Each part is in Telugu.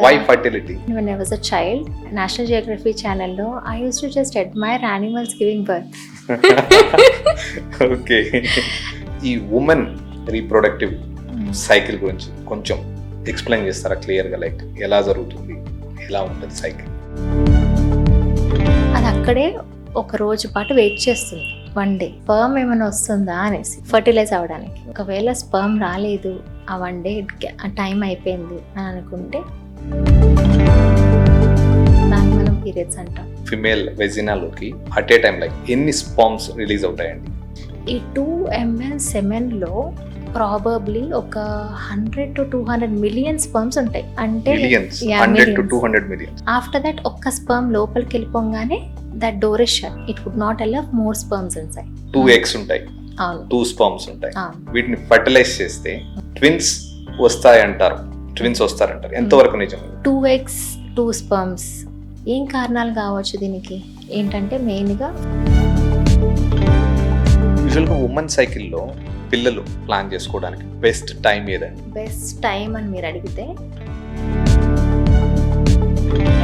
Why fertility? When I was a child, National Geography channel, I used to just admire animals giving birth. Okay, ఈ ఉమెన్ రీప్రొడక్టివ్ సైకిల్ గురించి కొంచెం ఎక్స్ప్లెయిన్ చేస్తారా క్లియర్గా? లైక్ ఎలా జరుగుతుంది, ఎలా ఉంటుంది సైకిల్? అది అక్కడే ఒక రోజు పాటు వెయిట్ చేస్తుంది. వన్ డే స్పర్మ్ ఏమైనా వస్తుందా అనేసి ఫర్టిలైజ్ అవ్వడానికి. ఒకవేళ స్పర్మ్ రాలేదు, ఆ వన్ డే టైం అయిపోయింది అని అనుకుంటే దాన్ని మనం పీరియడ్స్ అంటాం. ఫిమేల్ వెజినాలోకి అట్ ఏ టైం లైక్ ఎన్ని స్పర్మ్స్ రిలీజ్ అవుతాయండి? ఈ 2 ml సెమెన్లో ప్రాబబ్లీ ఒక 100 to 200 మిలియన్ స్పర్మ్స్ ఉంటాయి. అంటే millions, 100 to 200 millions. After that ఒక్క స్పర్మ్ లోపలికి వెళ్ళిపోగానే that door is shut. It would not allow more sperms inside. 2 eggs ఉంటాయి, అవును, 2 sperms ఉంటాయి. అవును. వీటిని ఫర్టిలైజ్ చేస్తే ట్విన్స్ వస్తాయంటారు, ట్విన్స్ వస్తారంటారు. ఎంతవరకు నిజం? 2 eggs 2 sperms. ఏం కారణాలు కావచ్చు దీనికి? ఏంటంటే మెయిన్గా యూజువల్గా ఉమెన్ సైకిల్లో పిల్లలు ప్లాన్ చేసుకోవడానికి బెస్ట్ టైం ఏదండి? బెస్ట్ టైం అని మీరు అడిగితే,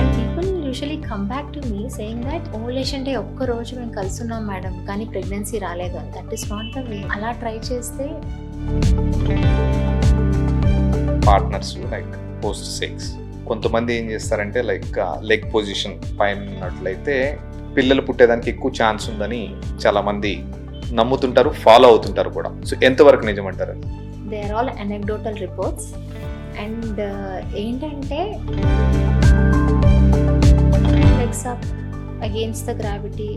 and people usually come back to me saying that ovulation day ఒక్క రోజు మేము కలుస్తున్నాం మేడం కానీ ప్రెగ్నెన్సీ రాలేదు అని. That is not the way. అలా ట్రై చేస్తే పార్ట్నర్స్ లైక్ పోస్ట్ సెక్స్ కొంతమంది ఏం చేస్తారంటే లైక్ లెగ్ పొజిషన్ పైన ఉన్నట్లయితే పిల్లలు పుట్టేదానికి ఎక్కువ ఛాన్స్ ఉందని చాలా మంది నమ్ముతుంటారు, ఫాలో అవుతుంటారు కూడా. సో ఎంతవరకు నిజం అంటారు? They are all anecdotal reports. And ఏంటంటే legs up against the gravity.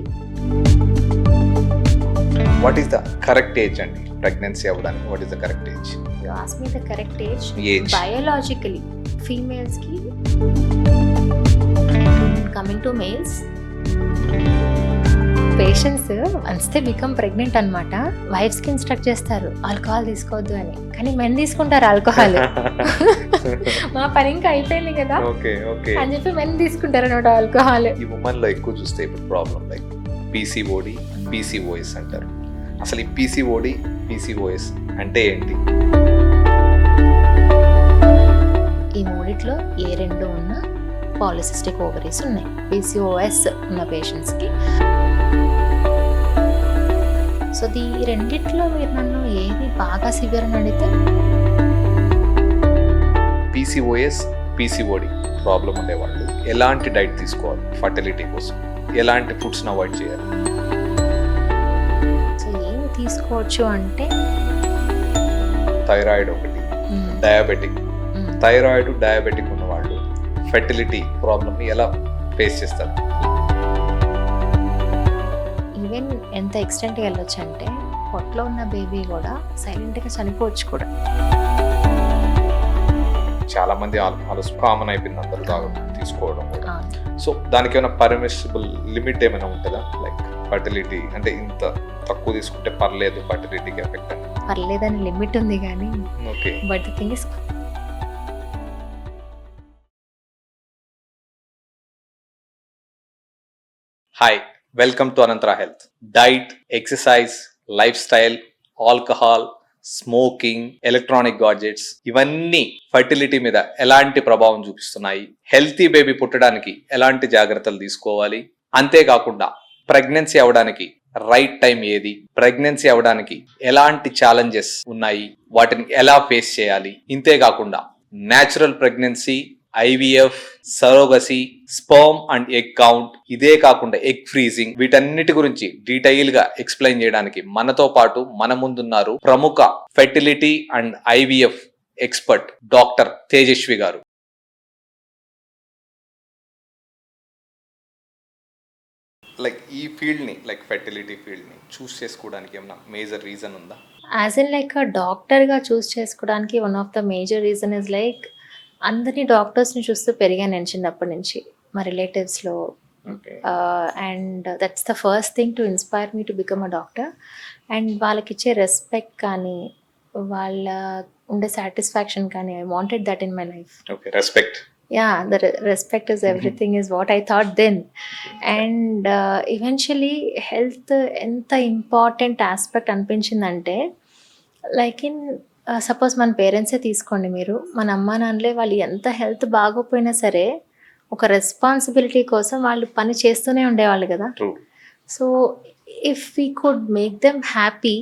What is the correct age అండి ప్రెగ్నెన్సీ అవ్వడానికి? What is the correct age? You ask me the correct age. Age biologically females కి, coming to males, patients once they become pregnant అనమాట, వైఫ్స్ కి ఇన్స్ట్రక్ట్ చేస్తారు ఆల్కహాల్ తీసుకోవద్దు అని. కానీ మెన్ తీసుకుంటారు ఆల్కహాల్. మా పని ఇంకా అయిపోయింది కదా ఓకే ఓకే అని చెప్పి మెన్ తీసుకుంటారు అనమాట ఆల్కహాల్. ఈ ఉమెన్ లో ఎక్కువ చూస్తే ఇప్పుడు ప్రాబ్లం లైక్ పీసీఓడి, పీసీఓఎస్ అంటారు. అసలు ఈ పీసీఓడి, పీసీఓఎస్ అంటే ఏంటి? ఈ మూడిట్లో ఏ రెండు ఉన్నా పాలిసిస్టిక్ ఓవరీస్ ఉన్నాయి. పీసీఓఎస్ ఉన్న పేషెంట్స్కి. సో ఈ రెండిట్లో మీరు నన్ను ఏది బాగా సివియర్ అని అడిగితే, పీసీఓఎస్, పీసీఓడి ప్రాబ్లం ఉండేవాళ్ళు ఎలాంటి డైట్ తీసుకోవాలి ఫర్టిలిటీ కోసం? ఎలాంటి ఫుడ్స్ని అవాయిడ్ చేయాలి? సో ఏమి తీసుకోవచ్చు అంటే థైరాయిడ్ ఒకటి, డయాబెటిక్. థైరాయిడ్, డయాబెటిక్ ఉన్న వాళ్ళు ఫెర్టిలిటీ ప్రాబ్లమ్ని ఎలా ఫేస్ చేస్తారు? ఈవెన్ ఎంత ఎక్స్టెంట్కి వెళ్ళొచ్చు అంటే పొట్టలో ఉన్న బేబీ కూడా సైలెంట్గా చనిపోవచ్చు కూడా. చాలా మంది ఆల్కహాల్ కామన్ అయిపోయింది, అందరూ తీసుకోవడం కూడా. సో దానికి ఏమైనా పర్మిసిబుల్ లిమిట్ ఏమైనా ఉంటుందా? లైక్ ఫర్టిలిటీ అంటే ఇంత తక్కువ తీసుకుంటే పర్లేదు, ఫర్టిలిటీకి ఎఫెక్ట్ అని? పర్లేదని లిమిట్ ఉంది కానీ, okay. But the thing is, hi, welcome to Anantara health. Diet, exercise, lifestyle, alcohol, smoking, electronic gadgets ఇవన్నీ ఫర్టిలిటీ మీద ఎలాంటి ప్రభావం చూపిస్తున్నాయి? హెల్తీ బేబీ పుట్టడానికి ఎలాంటి జాగ్రత్తలు తీసుకోవాలి? అంతేకాకుండా ప్రెగ్నెన్సీ అవ్వడానికి రైట్ టైం ఏది? ప్రెగ్నెన్సీ అవ్వడానికి ఎలాంటి ఛాలెంజెస్ ఉన్నాయి? వాటిని ఎలా ఫేస్ చేయాలి? ఇంతేకాకుండా natural pregnancy, IVF, surrogacy, sperm and egg count, ఇదే కాకుండా ఎగ్ ఫ్రీజింగ్, వీటన్నిటి గురించి డీటెయిల్ గా ఎక్స్ప్లెయిన్ చేయడానికి మనతో పాటు మన ముందున్నారు ప్రముఖ fertility and IVF expert doctor Tejaswi garu. Like ఈ ఫీల్డ్ ని, లైక్ ఫెర్టిలిటీ ఫీల్డ్ ని చూస్ చేసుకోవడానికి ఏమైనా మేజర్ రీజన్ ఉందా? యాజ్ ఇన్ లైక్ డాక్టర్గా చూస్ చేసుకోవడానికి one of the major reason is like అందరినీ డాక్టర్స్ని చూస్తూ పెరిగాను నేను చిన్నప్పటి నుంచి మా రిలేటివ్స్లో. And that's the first thing to inspire me to become a doctor. And వాళ్ళకి ఇచ్చే రెస్పెక్ట్ కానీ, వాళ్ళ ఉండే సాటిస్ఫాక్షన్ కానీ, I wanted that in my life. Okay, respect. Yeah, the respect is everything is what I thought then. And eventually health ఎంత ఇంపార్టెంట్ ఆస్పెక్ట్ అనిపించిందంటే, లైక్ ఇన్ సపోజ్ మన పేరెంట్సే తీసుకోండి మీరు. మన అమ్మా నాన్నలే వాళ్ళు ఎంత హెల్త్ బాగోపోయినా సరే, ఒక రెస్పాన్సిబిలిటీ కోసం వాళ్ళు పని చేస్తూనే ఉండేవాళ్ళు గదా! True. So, if we could make them happy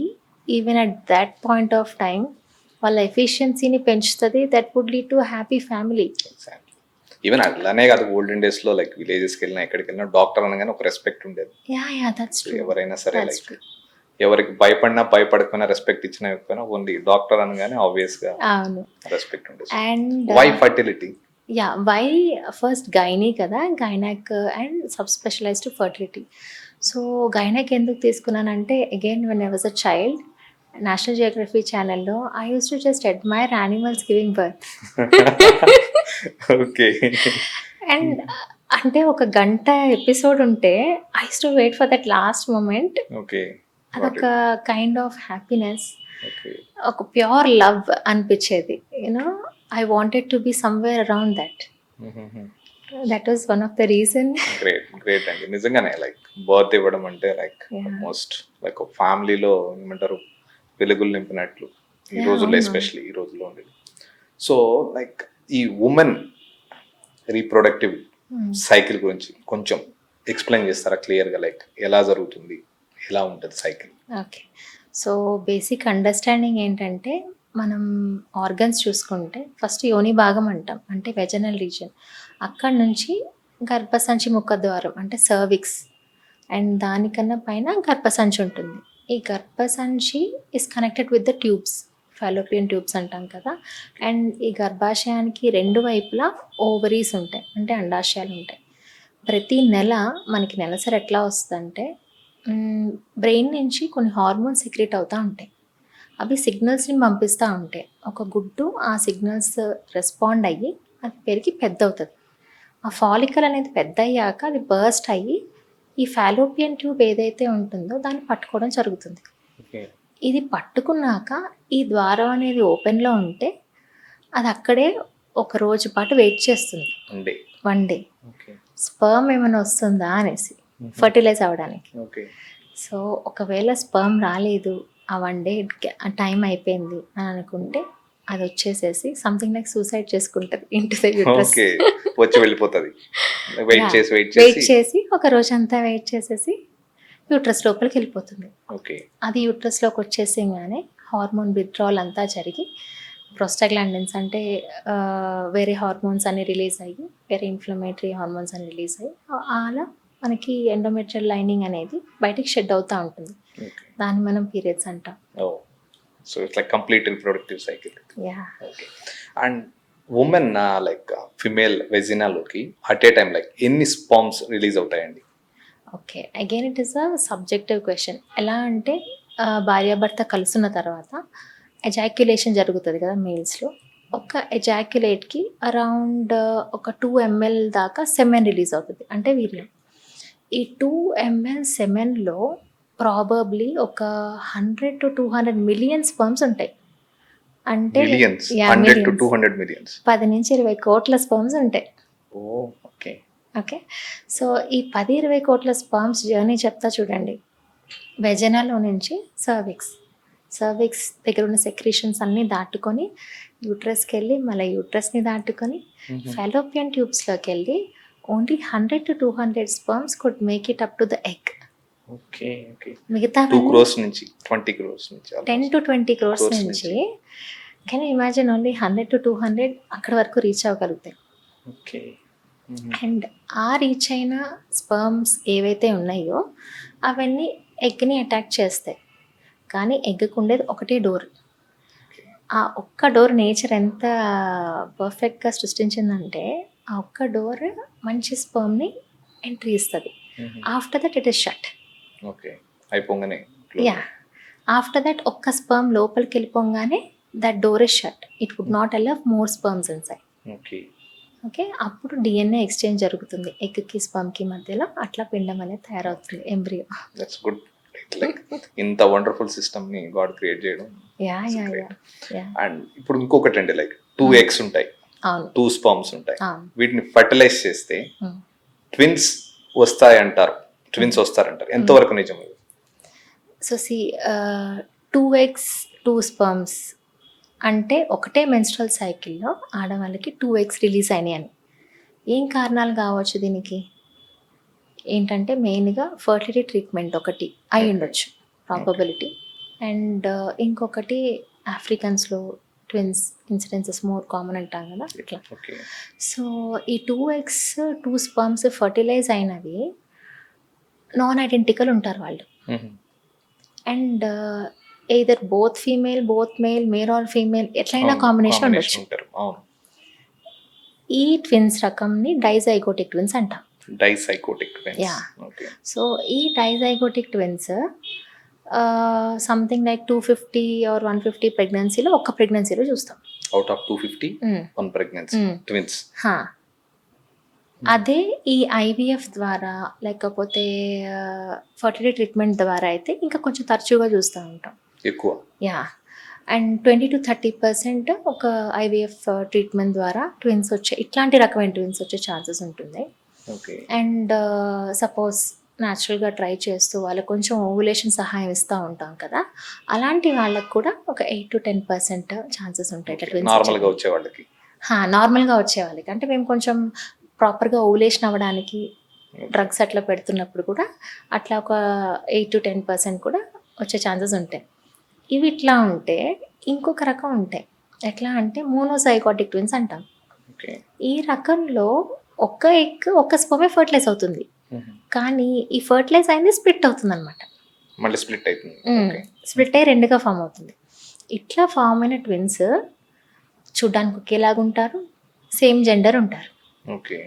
even at that point of time, వాళ్ళ ఎఫిషియన్సీని పెంచుతది. That would lead to happy family. Exactly. Even అట్లానే కాదు, ఓల్డెన్ డేస్ లో లైక్ విలేజెస్కి వెళ్ళినా ఎక్కడికి వెళ్ళినా డాక్టర్ అనగానే ఒక రెస్పెక్ట్ ఉండేది. Ya that's true. ఎవరైనా సరే That's లైక్ true. ఎవరికి భయపడినా భయపడకపోయినా రెస్పెక్ట్ ఇచ్చినా ఇవ్వకపోయినా ఓన్లీ డాక్టర్ అనగానే ఆబ్వియస్ గా అవును. రెస్పెక్ట్ ఉండేది. And why fertility? Ya why first gynae కదా, gynaec and sub specialised fertility. So gynaec ఎందుకు తీసుకున్నానంటే again when I was a child, national geography ఛానల్లో I use to just admire animals giving birth. Okay. And అంటే ఒక గంట ఎపిసోడ్ ఉంటే I use to wait for that last moment. Okay. అదొక కైండ్ ఆఫ్ హ్యాపీనెస్, ఓకే. ఒక ప్యూర్ లవ్ అనిపించేది. You know I wanted to be somewhere around that. That was one of the reason. Great అండి. నిజంగానే లైక్ బర్త్ ఇవ్వడం అంటే లైక్ Yeah. ఆల్మోస్ట్ లైక్ ఒక ఫ్యామిలీలో ఏమంటారు వెలుగులు నింపినట్లు ఈ Yeah, రోజుల్లో, అవును. ఎస్పెషల్లీ ఈ రోజుల్లో ఉండేది. సో లైక్ ఈ ఉమెన్ రీప్రొడక్టివ్ సైకిల్ గురించి కొంచెం ఎక్స్ప్లెయిన్ చేస్తారా క్లియర్గా? లైక్ ఎలా జరుగుతుంది, ఎలా ఉంటుంది cycle? Okay. So basic understanding ఏంటంటే, మనం ఆర్గన్స్ చూసుకుంటే ఫస్ట్ యోని భాగం అంటాం, అంటే వెజనల్ రీజన్. అక్కడ నుంచి గర్భసంచి ముఖద్వారం అంటే సర్విక్స్, అండ్ దానికన్నా పైన గర్భసంచి ఉంటుంది. ఈ గర్భసంచి is connected with the tubes, Fallopian tubes అంటాం కదా. అండ్ ఈ గర్భాశయానికి రెండు వైపులా ఓవరీస్ ఉంటాయి, అంటే అండాశయాలు ఉంటాయి. ప్రతి నెల మనకి నెలసరి ఎట్లా వస్తుందంటే, బ్రెయిన్ నుంచి కొన్ని హార్మోన్స్ సెక్రెట్ అవుతూ ఉంటాయి. అవి సిగ్నల్స్ని పంపిస్తూ ఉంటాయి. ఒక గుడ్డు ఆ సిగ్నల్స్ రెస్పాండ్ అయ్యి అది పెరిగి పెద్ద అవుతుంది. ఆ ఫాలికల్ అనేది పెద్ద అయ్యాక అది బర్స్ట్ అయ్యి ఈ ఫాలోపియన్ ట్యూబ్ ఏదైతే ఉంటుందో దాన్ని పట్టుకోవడం జరుగుతుంది. ఓకే. ఇది పట్టుకున్నాక ఈ ద్వారం అనేది ఓపెన్లో ఉంటే అది అక్కడే ఒక రోజు పాటు వెయిట్ చేస్తుంది, అండి. 1 డే. ఓకే. స్పర్మ్ ఏమైనా వస్తుందా అనేసి ఫర్టిలైజ్ అవ్వడానికి. ఓకే. సో ఒకవేళ స్పర్మ్ రాలేదు, ఆ 1 డే టైం అయిపోయింది అని అనుకుంటే అది వచ్చేసేసి సంథింగ్ లైక్ సూసైడ్ చేసుకుంటుంది ఇంటి ద యూట్రస్. ఓకే. వచ్చి వెళ్ళిపోతుంది. Wait Yeah. చేసి వెయిట్ చేసి చేసి ఒక రోజంతా వెయిట్ చేసేసి యూట్రస్ లోపలికి వెళ్ళిపోతుంది. ఓకే. అది యూట్రస్లోకి వచ్చేసింగానే హార్మోన్ విత్డ్రాల్ అంతా జరిగి ప్రోస్టాగ్లాండిన్స్ అంటే వేరే హార్మోన్స్ అన్ని రిలీజ్ అయ్యి, వేరే ఇన్ఫ్లమేటరీ హార్మోన్స్ అన్ని రిలీజ్ అయ్యి అలా మనకి ఎండోమెట్రియల్ లైనింగ్ అనేది బయటికి షెడ్ అవుతూ ఉంటుంది. ఓకే. దాన్ని మనం పీరియడ్స్ అంటాం. Oh, so it's like complete reproductive cycle. Ya. Okay. And women like female వెజినాలోకి అట్ ఏ టైం లైక్ ఎన్ని స్పామ్స్ రిలీజ్ అవుతాయండి? Okay, again it is a subjective question. ఎలా అంటే భార్యాభర్త కలుసున్న తర్వాత ఎజాక్యులేషన్ జరుగుతుంది కదా మేల్స్లో. ఒక ఎజాక్యులేట్కి అరౌండ్ ఒక 2 ml దాకా సెమెన్ రిలీజ్ అవుతుంది, అంటే వీర్యం. ఈ 2 ml సెమెన్లో ప్రాబబ్లీ ఒక 100 to 200 మిలియన్ స్పర్మ్స్ ఉంటాయి. అంటే millions, Yeah, 100 to millions. 200 millions. 10 నుంచి 20 కోట్ల స్పర్మ్స్ ఉంటాయి. ఓ, ఓకే. ఓకే. సో ఈ 10-20 కోట్ల స్పర్మ్స్ జర్నీ చెప్తా చూడండి. వెజనాలో నుంచి సర్విక్స్ దగ్గర ఉన్న సెక్రీషన్స్ అన్నీ దాటుకొని యూట్రస్కి వెళ్ళి మళ్ళీ యూట్రస్ని దాటుకొని ఫాలోపియన్ ట్యూబ్స్లోకి వెళ్ళి only 100 to 200 sperms could make it up to the egg. Okay. Okay. మిగతా 2 crores నుంచి 20 crores నుంచి 10 to 20 crores Crores నుంచి కెన్ ఇమాజిన్ ఓన్లీ 100 to 200 అక్కడ వరకు రీచ్ అవ్వగలుగుతాయి. ఓకే. అండ్ ఆ రీచ్ అయిన స్పర్మ్స్ ఏవైతే ఉన్నాయో అవన్నీ ఎగ్ని అటాక్ చేస్తాయి. కానీ ఎగ్కి ఉండేది ఒకటే డోర్. ఆ ఒక్క డోర్ నేచర్ ఎంత పర్ఫెక్ట్గా సృష్టించిందంటే ఆ ఒక్క డోర్ మంచి స్పర్మ్ని ఎంట్రీ ఇస్తుంది. After that it is shut. Okay. అయిపోగానే యా, ఆఫ్టర్ దట్ ఒక్క స్పర్మ్ లోపలికి వెళ్ళిపోగానే that door is shut. It would not allow more sperms inside. Okay. Okay, అప్పుడు డిఎన్ఏ ఎక్స్చేంజ్ జరుగుతుంది ఎగ్కి స్పర్మ్కి మధ్యలో. అట్లా పిండం అనేది తయారవుతుంది, ఎంబ్రియో. That's good. లైక్ ఇంత వండర్ఫుల్ సిస్టమ్ ని గాడ్ క్రియేట్ చేయడం. Yeah yeah yeah yeah. And ఇప్పుడు ఇంకొకటి అండి, లైక్ 2 eggs ఉంటాయి, అవును 2 sperms ఉంటాయి. అవును. వీటిని ఫర్టిలైజ్ చేస్తే Hmm. ట్విన్స్ వస్తాయంటారు, ట్విన్స్ వస్తారంటారు. ఎంతవరకు నిజం ఇది? సో సి 2 eggs 2 sperms అంటే ఒకటే మెన్స్ట్రల్ సైకిల్లో ఆడవాళ్ళకి 2 ఎగ్స్ రిలీజ్ అయినాయి అని. ఏం కారణాలు కావచ్చు దీనికి? ఏంటంటే మెయిన్‌గా ఫర్టిలిటీ ట్రీట్మెంట్ ఒకటి అయి ఉండొచ్చు ప్రాబబిలిటీ. అండ్ ఇంకొకటి ఆఫ్రికన్స్‌లో ట్విన్స్ ఇన్సిడెన్సెస్ మోర్ కామన్ అంటాం కదా అట్లా. ఓకే. సో ఈ 2 ఎగ్స్ 2 స్పర్మ్స్ ఫర్టిలైజ్ అయినవి నాన్ ఐడెంటికల్ ఉంటారు వాళ్ళు. And either both female both male or female ఎట్లయినా కాంబినేషన్ ఉండొచ్చు. ఉంటారు. అవును. ఈ ట్విన్స్ రకంని డైజైగోటిక్ ట్విన్స్ అంటాం. Dizygotic twins. Yeah. Okay. So ఈ dizygotic twins something like 250 or 150 ప్రెగ్నెన్సీలో ఒక్క ప్రెగ్నెన్సీలో చూస్తాం. Out of 250 1 pregnancy twins. హా. అదే ఈ ఐవీఎఫ్ ద్వారా లేకపోతే ఫర్టిలిటీ ట్రీట్మెంట్ ద్వారా అయితే ఇంకా కొంచెం తరచుగా చూస్తూ ఉంటాం. ఎక్కువ. యా. అండ్ 20-30% ఒక ఐవీఎఫ్ ట్రీట్మెంట్ ద్వారా ట్విన్స్ వచ్చే ఇట్లాంటి రకమైన ట్విన్స్ వచ్చే ఛాన్సెస్ ఉంటుంది. ఓకే. అండ్ సపోజ్ న్యాచురల్గా ట్రై చేస్తూ వాళ్ళకి కొంచెం ఓవులేషన్ సహాయం ఇస్తూ ఉంటాం కదా, అలాంటి వాళ్ళకి కూడా ఒక 8-10% ఛాన్సెస్ ఉంటాయి ఇట్లా ట్విన్స్ నార్మల్గా వచ్చే వాళ్ళకి. నార్మల్గా వచ్చే వాళ్ళకి. అంటే మేము కొంచెం ప్రాపర్గా ఓవులేషన్ అవ్వడానికి డ్రగ్స్ అట్లా పెడుతున్నప్పుడు కూడా అట్లా ఒక 8-10% కూడా వచ్చే ఛాన్సెస్ ఉంటాయి. ఇవి ఇట్లా ఉంటే ఇంకొక రకం ఉంటాయి. ఎట్లా అంటే మోనోజైగోటిక్ ట్విన్స్ అంటాం. ఓకే. ఈ రకంలో ఒక్క ఎగ్ ఒక్క స్పర్మే ఫర్టిలైజ్ అవుతుంది, కానీ ఈ ఫర్టిలైజ్ అయింది స్ప్లిట్ అవుతుంది అనమాట. మళ్ళీ స్ప్లిట్ అవుతుంది. ఓకే. స్ప్లిట్ అయ్యి రెండుగా ఫామ్ అవుతుంది. ఇట్లా ఫామ్ అయిన ట్విన్స్ చూడ్డానికి ఒకేలాగా ఉంటారు, సేమ్ జెండర్ ఉంటారు. ఓకే.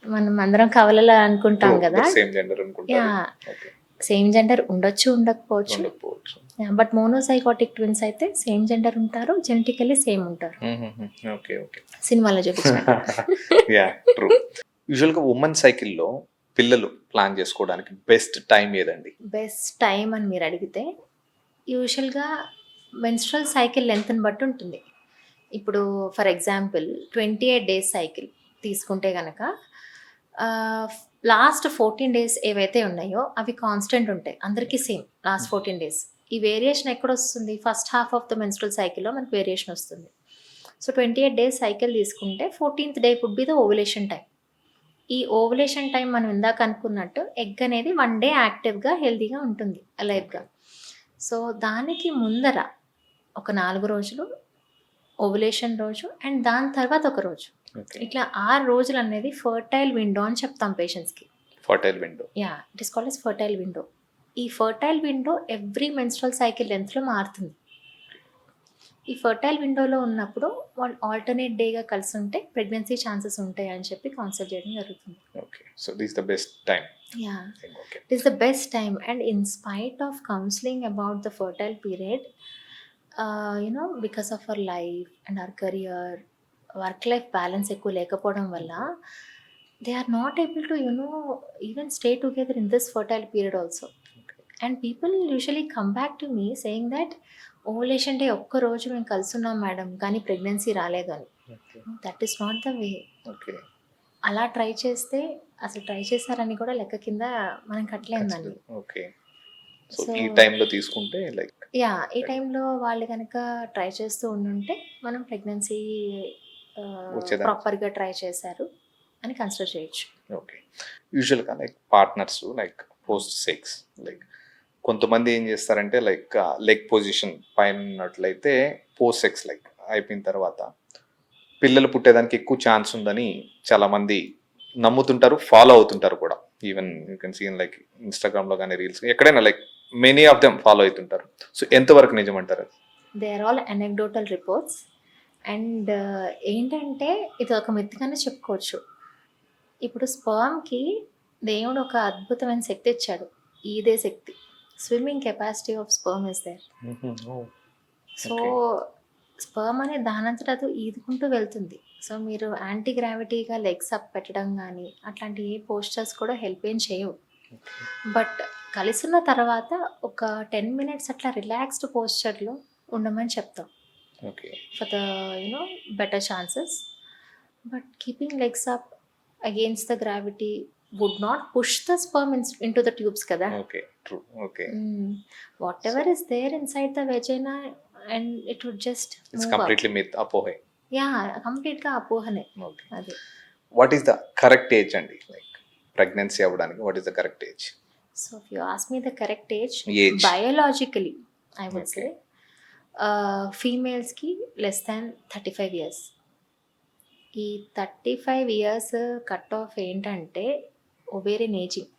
మనం అందరం కవలలా అనుకుంటాం కదా. సేమ్ జెండర్ అనుకుంటారు. Yeah, okay. సేమ్ జెండర్ ఉండొచ్చు ఉండకపోవచ్చు. ఉండకపోవచ్చు. బట్ మోనోజైగోటిక్ ట్విన్స్ అయితే సేమ్ జెండర్ ఉంటారు, జెనెటికల్లీ సేమ్ ఉంటారు. ఓకే. ఓకే. సినిమాలో చూపించారు. Yeah, true. యూజువల్గా ఉమెన్ సైకిల్లో పిల్లలు ప్లాన్ చేసుకోవడానికి బెస్ట్ టైం ఏదండి? బెస్ట్ టైం అని మీరు అడిగితే యూజువల్గా మెన్స్ట్రల్ సైకిల్ లెంత్ని బట్టి ఉంటుంది. ఇప్పుడు ఫర్ ఎగ్జాంపుల్ 28 డేస్ సైకిల్ తీసుకుంటే కనుక లాస్ట్ 14 డేస్ ఏవైతే ఉన్నాయో అవి కాన్స్టెంట్ ఉంటాయి, అందరికీ సేమ్ లాస్ట్ 14 డేస్. ఈ వేరియేషన్ ఎక్కడ వస్తుంది? First half of the menstrual సైకిల్లో మనకు వేరియేషన్ వస్తుంది. సో 28 డేస్ సైకిల్ తీసుకుంటే 14th day would be the ovulation time. ఈ ఓవులేషన్ టైం మనం ఇందాక అనుకున్నట్టు ఎగ్ అనేది 1 డే యాక్టివ్గా హెల్తీగా ఉంటుంది అలైవ్గా. సో దానికి ముందర ఒక 4 రోజులు ఓవులేషన్ రోజు అండ్ దాని తర్వాత ఒక రోజు, ఇట్లా 6 రోజులు అనేది ఫర్టైల్ విండో అని చెప్తాం పేషెంట్స్కి. Fertile window. Ya, it is called as fertile window. ఈ fertile window every menstrual cycle లెంత్లో మారుతుంది. ఈ ఫర్టైల్ విండోలో ఉన్నప్పుడు వాళ్ళు ఆల్టర్నేట్ డేగా కలిసి ఉంటే ప్రెగ్నెన్సీ ఛాన్సెస్ ఉంటాయి అని చెప్పి కౌన్సిల్ చేయడం జరుగుతుంది. Okay. So this the best time. Yeah, okay. It is the best time. And in spite of counselling about the fertile period, because of our life and our career, work life balance ఎక్కువ లేకపోవడం వల్ల they are not able to even stay together in this fertile period also. And people usually come back to me saying that ovulation day ఒక్క రోజు మేము కలుస్తున్నాం మేడం కానీ ప్రెగ్నెన్సీ రాలేదు అని. That is not the way. Okay. అలా ట్రై చేస్తే అసలు ట్రై చేశారని కూడా లెక్క కింద మనం కట్టలేదండి. ఓకే. సో ఈ టైంలో తీసుకుంటే లైక్ ఈ టైంలో వాళ్ళు కనుక ట్రై చేస్తూ ఉండుంటే మనం ప్రెగ్నెన్సీ ప్రాపర్గా ట్రై చేశారు అని కన్సిడర్ చేయొచ్చు. ఓకే. యూజువల్గా like partners like post sex like కొంతమంది ఏం చేస్తారంటే లైక్ లెగ్ పొజిషన్ పైన ఉన్నట్లయితే పోస్ట్ సెక్స్ లైక్ అయిపోయిన తర్వాత పిల్లలు పుట్టేదానికి ఎక్కువ ఛాన్స్ ఉందని చాలామంది నమ్ముతుంటారు, ఫాలో అవుతుంటారు కూడా. Even you can see like ఇన్స్టాగ్రామ్లో కానీ రీల్స్ ఎక్కడైనా like many of them follow అవుతుంటారు. సో ఎంతవరకు నిజం అంటారు? They are all anecdotal reports. And ఏంటంటే ఇది ఒక మిత్తుగానే చెప్పుకోవచ్చు. ఇప్పుడు స్పర్మ్కి దేవుడు ఒక అద్భుతమైన శక్తి ఇచ్చాడు, ఇదే శక్తి. Swimming capacity of sperm is there. So sperm అనే దానంతట అది ఈదుకుంటూ వెళ్తుంది. సో మీరు యాంటీ గ్రావిటీగా లెగ్స్ అప్ పెట్టడం కానీ అట్లాంటి ఏ పోస్టర్స్ కూడా హెల్ప్ ఏం చేయవు. బట్ కలిసిన తర్వాత ఒక 10 minutes అట్లా రిలాక్స్డ్ పోస్చర్లో ఉండమని చెప్తాం for the better chances. But keeping legs up against the gravity would not push the sperm into the tubes kada. Okay, true. Okay. Whatever is there inside the vagina and it would just it's completely myth, అపోహే. యా కంప్లీట్గా అపోహనే ఓకే. అది. What is the correct age అండి, లైక్ ప్రెగ్నెన్సీ అవ్వడానికి what is the correct age? So if you ask me the correct age, Age. Biologically I would say Okay. ఫీమేల్స్కి లెస్ దాన్ 35 ఇయర్స్. ఈ 35 ఇయర్స్ కట్ ఆఫ్ ఏంటంటే ఒవేరియన్ ఏజింగ్.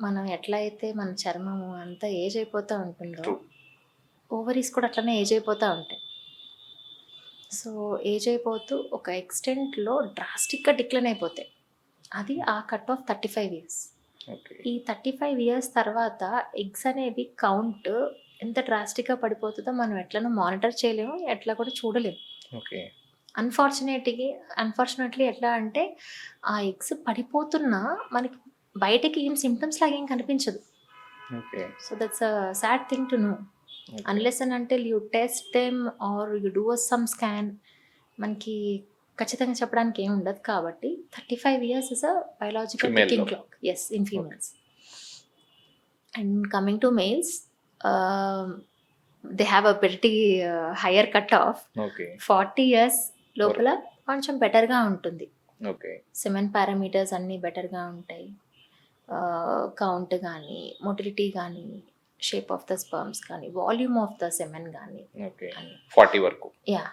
మనం ఎట్లా అయితే మన చర్మము అంతా ఏజ్ అయిపోతూ ఉంటుందో, True. ఓవరీస్ కూడా అట్లనే ఏజ్ అయిపోతూ ఉంటాయి. సో ఏజ్ అయిపోతూ ఒక ఎక్స్టెంట్లో డ్రాస్టిక్గా డిక్లైన్ అయిపోతాయి. అది ఆ కట్ ఆఫ్ 35 ఇయర్స్. ఓకే. ఈ 35 ఇయర్స్ తర్వాత ఎగ్స్ అనేవి కౌంట్ ఎంత డ్రాస్టిక్గా పడిపోతుందో మనం ఎట్లనో మానిటర్ చేయలేము, ఎట్లా కూడా చూడలేము. ఓకే. అన్ఫార్చునేట్లీ ఎట్లా అంటే ఆ ఎగ్స్ పడిపోతున్నా మనకి బయటకి ఏం సిమ్టమ్స్ లాగా ఏం కనిపించదు. Okay. So that's a sad thing to know. Unless and until you test them or you do some scan, మనకి ఖచ్చితంగా చెప్పడానికి ఏమి ఉండదు. కాబట్టి 35 years is a biological Female ticking లో. Clock, yes, in females. And coming to males, they have a very higher cut off. Okay. 40 years లోపల కొంచెం బెటర్గా ఉంటుంది. ఓకే. సెమెన్ పారామీటర్స్ అన్నీ బెటర్గా ఉంటాయి. కౌంట్ కానీ, మొటిలిటీ కానీ, షేప్ ఆఫ్ ద స్పర్మ్స్ కానీ, వాల్యూమ్ ఆఫ్ ద సెమెన్ కానీ ఓకే. అని. 40 వరకు. యా,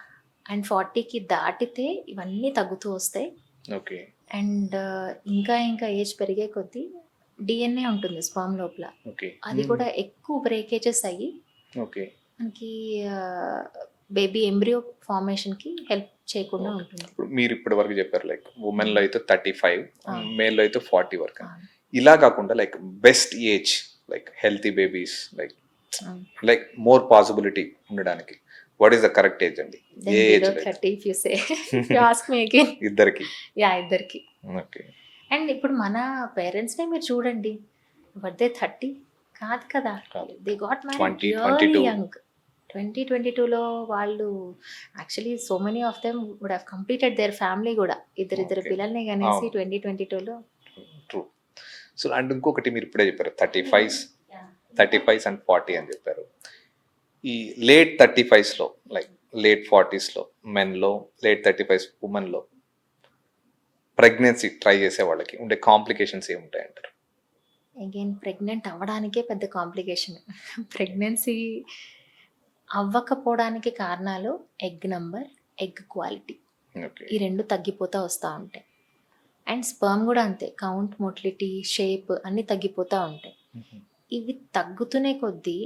అండ్ 40కి దాటితే ఇవన్నీ తగ్గుతూ వస్తాయి. ఓకే. అండ్ ఇంకా ఇంకా ఏజ్ పెరిగే కొద్దీ డిఎన్ఏ ఉంటుంది స్పర్మ్ లోపల, ఓకే. అది కూడా ఎక్కువ బ్రేకేజెస్ అయ్యి ఓకే. మనకి బేబీ ఎంబ్రియో ఫార్మేషన్కి హెల్ప్ చేయకుండా ఉంటుంది. ఇప్పుడు మీరు ఇప్పటి వరకు చెప్పారు లైక్ ఉమెన్ లో అయితే 35, మేల్ లో అయితే 40 వరకు. Ah. ఇలా కాకుండా like best age, like healthy babies, like Ah. Like more possibility ఉండడానికి what is the correct age అండి? Then ఏ age? below 30 if you say. You ask me again. ఇద్దరికి. యా, ఇద్దరికి. ఓకే. అండ్ ఇప్పుడు మన పేరెంట్స్నే మీరు చూడండి, వర్దే 30 కాదు కదా, కాదు. They got 20, married 22. యంగ్. 2022లో వాళ్ళు actually so many of them would have completed their family కూడా, ఇద్దరు Okay. పిల్లల్ని కనేసి అవును. 2022లో. ట్రూ. సో అండ్ ఇంకొకటి మీరు ఇప్పుడే చెప్పారు 35 అండ్ 40 అని చెప్పారు. ఈ లేట్ 35s లో లైక్ లేట్ 40s లో మెన్ లో, లేట్ 35s ఉమెన్ లో ప్రెగ్నెన్సీ ట్రై చేసే వాళ్ళకి ఉండే కాంప్లికేషన్స్ ఏముంటాయి అంటారు? అగైన్ ప్రెగ్నెంట్ అవ్వడానికే పెద్ద కాంప్లికేషన్. ప్రెగ్నెన్సీ అవ్వకపోవడానికి కారణాలు egg number, egg quality, okay. ఈ రెండు తగ్గిపోతూ వస్తూ ఉంటాయి. అండ్ స్పర్మ్ కూడా అంతే, కౌంట్, మొటిలిటీ, షేప్ అన్నీ తగ్గిపోతూ ఉంటాయి. ఇవి తగ్గుతునే కొద్దీ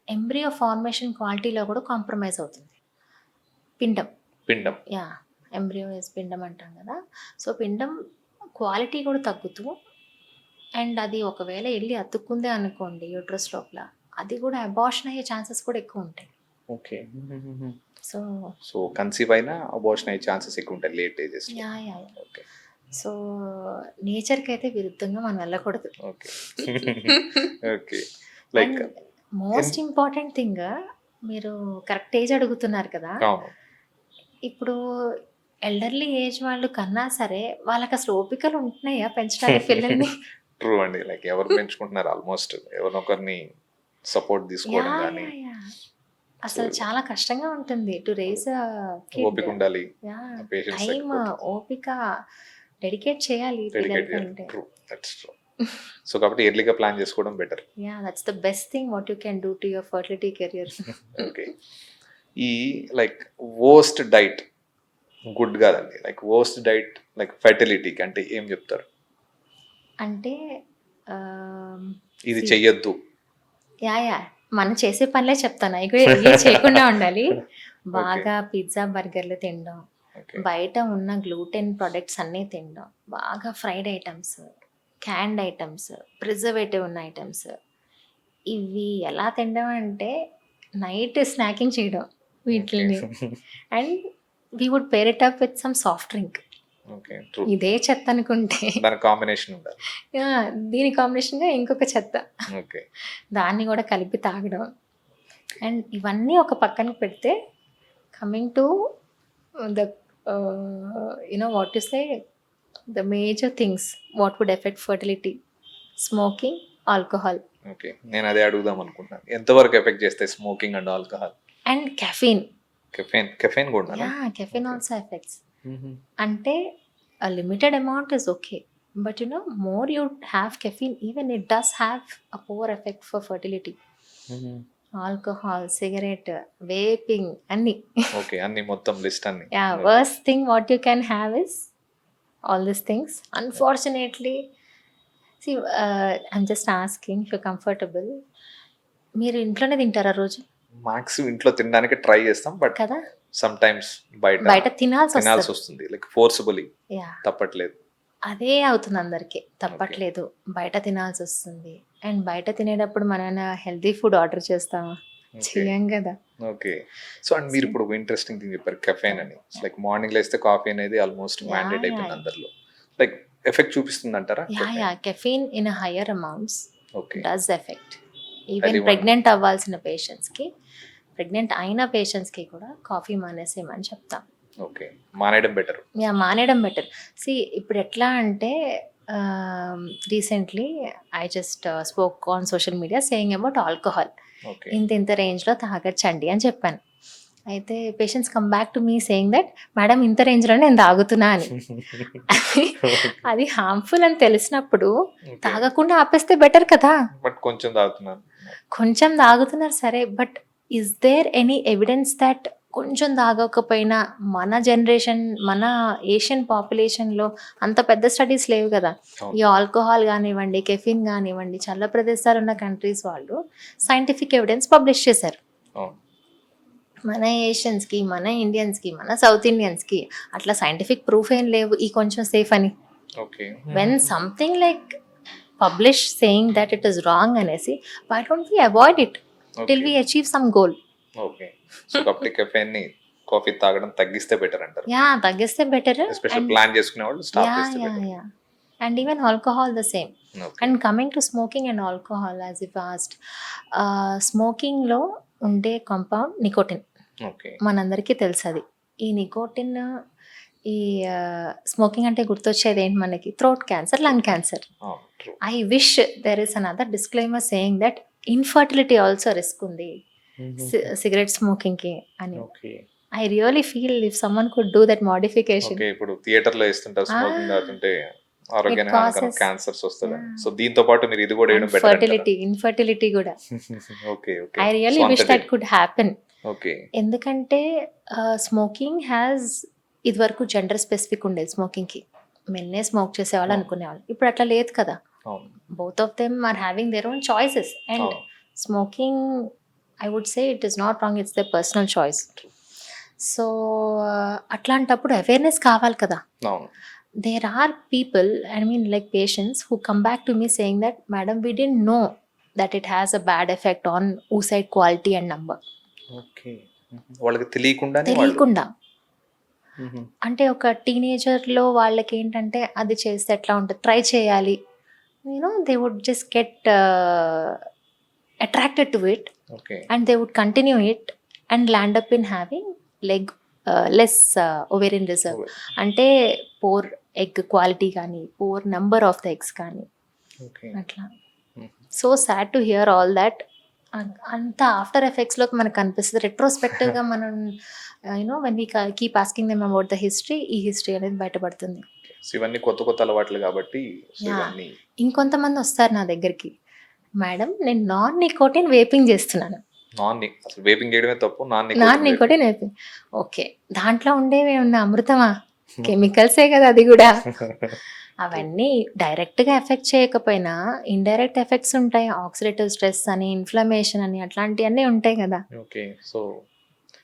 ఎంబ్రియో ఫార్మేషన్ క్వాలిటీలో కూడా కాంప్రమైజ్ అవుతుంది. పిండం. యా, ఎంబ్రియో ఇస్ పిండం అంటాం కదా. సో పిండం క్వాలిటీ కూడా తగ్గుతూ, అండ్ అది ఒకవేళ వెళ్ళి అతుక్కుందే అనుకోండి యూట్రస్ లోపల, అది కూడా అబార్షన్ అయ్యే ఛాన్సెస్ కూడా ఎక్కువ ఉంటాయి. ఓకే. సో సో కన్సీవ్ అయినా అబార్షన్ అయ్యే ఛాన్సెస్ ఎక్కువ ఉంటాయి late ages. Yeah yeah. Okay. So నేచర్కి అయితే విరుద్ధంగా మనం వెళ్ళకూడదు. Okay. Okay. Like most important thing, మీరు కరెక్ట్ ఏజ్ అడుగుతున్నారు కదా, అవును. ఇప్పుడు ఎల్డర్లీ ఏజ్ వాళ్ళు కన్నా సరే వాళ్ళకి అసలు ఓపికలు ఉంటున్నాయా పెంచడానికి పిల్లల్ని? ట్రూ అండి, లైక్ ఎవరు పెంచుకుంటున్నారు ఆల్మోస్ట్ ఎవరినొకరిని సపోర్ట్ తీసుకోవడం కానీ. అసలు చాలా కష్టంగా ఉంటుంది టు రేస్ ఓపిక ఉండాలి, పేషెన్స్ టైం, ఓపిక డెడికేట్ చేయాలి పిల్లలకంటే. True, that's true. సో కాబట్టి ఎర్లీగా ప్లాన్ చేసుకోవడం better. Ya, that's the best thing what you can do to your fertility career. Okay. ఈ లైక్ వర్స్ట్ డైట్ గుడ్ కాదండి, లైక్ వర్స్ట్ డైట్ లైక్ ఫెర్టిలిటీకి అంటే ఏం చెప్తారు? అంటే ఇది చెయ్యొద్దు. యా, మనం చేసే పనులే చెప్తాను, అవి కూడా ఏ చేయకుండా ఉండాలి. బాగా పిజ్జా, బర్గర్లు తినడం, బయట ఉన్న గ్లూటెన్ ప్రొడక్ట్స్ అన్నీ తినడం, బాగా fried items, canned items, preservative ఉన్న ఐటమ్స్, ఇవి ఎలా తినడం అంటే నైట్ స్నాకింగ్ చేయడం వీటిని. And we would pair it up with some soft drink. Okay. True. ఇదే చెత్త అనుకుంటే దాని కాంబినేషన్ ఉండాలి. దీని కాంబినేషన్గా ఇంకొక చెత్త, ఓకే. దాన్ని కూడా కలిపి తాగడం. అండ్ ఇవన్నీ ఒక పక్కన పెడితే, coming to the what you say, the major things what would affect fertility, smoking, alcohol. Okay. నేను అదే అడుగుదాం అనుకుంటున్నాను, ఎంతవరకు ఎఫెక్ట్ చేస్తాయి smoking and alcohol? And caffeine. Caffeine కూడా యా, కెఫీన్ ఆల్సో ఎఫెక్ట్స్. అంటే limited amount is okay, but you know more you have caffeine, even it does have a poor effect for fertility. Alcohol, cigarette, vaping అన్ని. ఓకే, అన్ని మొత్తం లిస్ట్ అన్ని. Yeah, worst thing what you can have is all these things. Unfortunately, see, I'm just asking if you're comfortable. మీరు ఇంట్లోనే తింటారా రోజు? మాక్స్ ఇంట్లో తినడానికి ట్రై చేస్తాం, బట్ కదా, సమ్ టైమ్స్ బయట బయట తినాల్సి తినాల్సి వస్తుంది. వస్తుంది, లైక్ ఫోర్స్ఫుల్లీ, యా, తప్పట్లేదు. అదే అవుతుంది అందరికి, తప్పట్లేదు, బయట తినాల్సి వస్తుంది. అండ్ బయట తినేటప్పుడు మన హెల్తీ ఫుడ్ ఆర్డర్ చేస్తామా? చెయ్యం కదా. ఓకే, సో అండ్ మీరు ఇప్పుడు ఇంట్రెస్టింగ్ థింగ్ చెప్పారు, కెఫెన్ అని. లైక్ మార్నింగ్ లేస్తే కాఫీ అనేది ఆల్మోస్ట్ మ్యాండేట్ అయిపోయింది అందరిలో. లైక్ ఎఫెక్ట్ చూపిస్తుంది అంటారా? Yeah, caffeine in higher amounts okay, does effect. Even pregnant అవ్వాల్సిన పేషెంట్స్కి, ప్రెగ్నెంట్ అయిన పేషెంట్స్కి కూడా కాఫీ మానేసేయమని చెప్తాం. ఓకే, మానేయడం బెటర్. యా, మానేయడం బెటర్. ఇప్పుడు ఎట్లా అంటే recently I just spoke on social media saying about alcohol. Okay, ఇంత రేంజ్లో తాగొచ్చండి అని చెప్పాను. అయితే patients come back to me saying that madam ఇంత రేంజ్లో నేను తాగుతున్నా అని. అది హార్మ్ఫుల్ అని తెలిసినప్పుడు తాగకుండా ఆపేస్తే బెటర్ కదా. బట్ కొంచెం తాగుతున్నాను. కొంచెం తాగుతున్నారు సరే, but is there any evidence that కొంచెం తాగకపోయినా మన జనరేషన్, మన ఏషియన్ పాపులేషన్లో అంత పెద్ద స్టడీస్ లేవు కదా. ఈ ఆల్కహాల్ కానివ్వండి, కెఫిన్ కానివ్వండి, చల్ల ప్రదేశాలు ఉన్న కంట్రీస్ వాళ్ళు సైంటిఫిక్ ఎవిడెన్స్ పబ్లిష్ చేశారు. మన ఏషియన్స్కి, మన ఇండియన్స్కి, మన సౌత్ ఇండియన్స్కి అట్లా సైంటిఫిక్ ప్రూఫ్ ఏం లేవు ఈ కొంచెం సేఫ్ అని. When something like publish saying that it is wrong అనేసి, why don't we avoid it till we achieve some goal. Okay, so కాబట్టి కెఫెన్ ని, కాఫీ తాగడం తగ్గిస్తే బెటర్ అంటారు. యా, తగ్గిస్తే బెటర్. ఎస్పెషల్లీ ప్లాన్ చేసుకునే వాళ్ళు స్టాప్ చేస్తే better. Ya, and even alcohol the same. And coming to smoking and alcohol, as if asked, స్మోకింగ్లో ఉండే కాంపౌండ్ నికోటిన్. ఓకే, మనందరికీ తెలుసు అది. ఈ నికోటిన్, ఈ స్మోకింగ్ అంటే గుర్తొచ్చేది ఏంటి మనకి? Throat cancer, lung cancer. I wish there is another disclaimer saying that infertility also risk ఉంది సిగరెట్ స్మోకింగ్కి అని. I really feel if someone could do that modification. Okay, ఇప్పుడు థియేటర్ లో ఇస్తుంటారు స్మోకింగ్ అవుతుంటే ఆరోగ్యానికి క్యాన్సర్స్ వస్తుంది. సో దీంతో పాటు మీరు ఇది కూడా వేయడం బెటర్. ఇన్ఫర్టిలిటీ కూడా. Okay, I really wish that could happen. Okay, ఎందుకంటే స్మోకింగ్ హ్యాస్ ఇదివరకు జెండర్ స్పెసిఫిక్ ఉండేది. స్మోకింగ్కి మెన్నే స్మోక్ చేసేవాళ్ళు అనుకునేవాళ్ళు. ఇప్పుడు అట్లా లేదు కదా. Both of them are having their own choices. And smoking, I would say it is not wrong, it's the personal choice. So అట్లాంటప్పుడు అవేర్నెస్ కావాలి కదా. There are people, I mean like patients who come back to me saying that, madam, we didn't know that it has a bad effect on oocyte quality and number. Okay, వాళ్ళకి తెలియకుండా అంటే ఒక టీనేజర్లో వాళ్ళకి ఏంటంటే అది చేస్తే ఎట్లా ఉంటుంది, ట్రై చేయాలి, they would just get attracted to it, and they would continue it and land up in having less ovarian reserve. అంటే పోర్ ఎగ్ క్వాలిటీ కానీ, poor number of the eggs కానీ, అట్లా. So sad to hear all that. అంత ఆఫ్టర్ ఎఫెక్ట్స్లోకి మనకు కనిపిస్తుంది. రెట్రోస్పెక్టివ్గా మనం when we keep asking them about the history, ఈ హిస్టరీ అనేది బయటపడుతుంది. ఇవన్నీ కొత్త కొత్త అలవాట్లు కాబట్టి. ఇంకొంతమంది వస్తారు నా దగ్గరికి, మేడం నేను నాన్ నికోటిన్ వేపింగ్ చేస్తున్నాను. వేపింగ్ చేయడమే తప్పు, నాన్ నికోటిన్ వేపింగ్. ఓకే, దాంట్లో ఉండేవి ఉన్న అమృతమా? కెమికల్సే కదా అది కూడా. అవన్నీ డైరెక్ట్గా ఎఫెక్ట్ చేయకపోయినా ఇండైరెక్ట్ ఎఫెక్ట్స్ ఉంటాయి. ఆక్సిడేటివ్ స్ట్రెస్ అని, ఇన్ఫ్లమేషన్ అని, అట్లాంటివన్నీ ఉంటాయి కదా. ఓకే, సో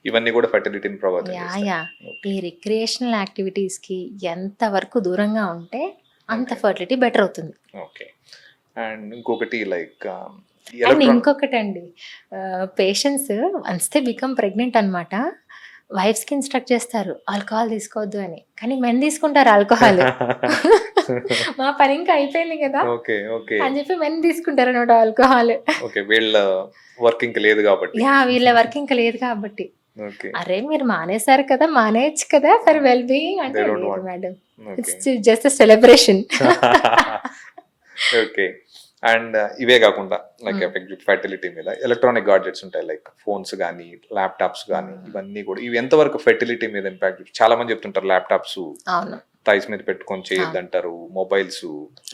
ఇవన్నీ కూడా ఫర్టిలిటీని ప్రభావితం చేస్తాయి. ఈ రిక్రియేషనల్ యాక్టివిటీస్కి ఎంత వరకు దూరంగా ఉంటే అంత ఫర్టిలిటీ బెటర్ అవుతుంది. ఓకే, అండ్ ఇంకొకటి లైక్ అండ్ ఇంకొకటి అండి, patients once they become pregnant అనమాట, వైఫ్స్కి ఇన్స్ట్రక్ట్ చేస్తారు ఆల్కహాల్ తీసుకోవద్దు అని, కానీ మెన్ తీసుకుంటారు ఆల్కహాల్. మా పని ఇంకా అయిపోయింది కదా అని చెప్పి మెన్ తీసుకుంటారు అన్నమాట ఆల్కహాల్. వీళ్ళ వర్కింగ్ లేదు కాబట్టి. వీళ్ళ వర్కింగ్ లేదు కాబట్టి. అరే మీరు మానేశారు కదా, మానేయచ్చు కదా ఫర్ వెల్ బీయింగ్ అంటే, madam it's just celebration. Okay, and ఇవే కాకుండా లైక్ ఎఫెక్ట్ ఫెర్టిలిటీ మీద ఎలక్ట్రానిక్ గాడ్జెట్స్ ఉంటాయి లైక్ ఫోన్స్ కానీ ల్యాప్టాప్స్ కానీ ఇవన్నీ కూడా ఇవి ఎంతవరకు ఫెర్టిలిటీ మీద ఇంపాక్ట్ చాలా మంది చెప్తుంటారు ల్యాప్టాప్స్ అవును. థైస్ మీద పెట్టుకొని చేయొద్దంటారు, మొబైల్స్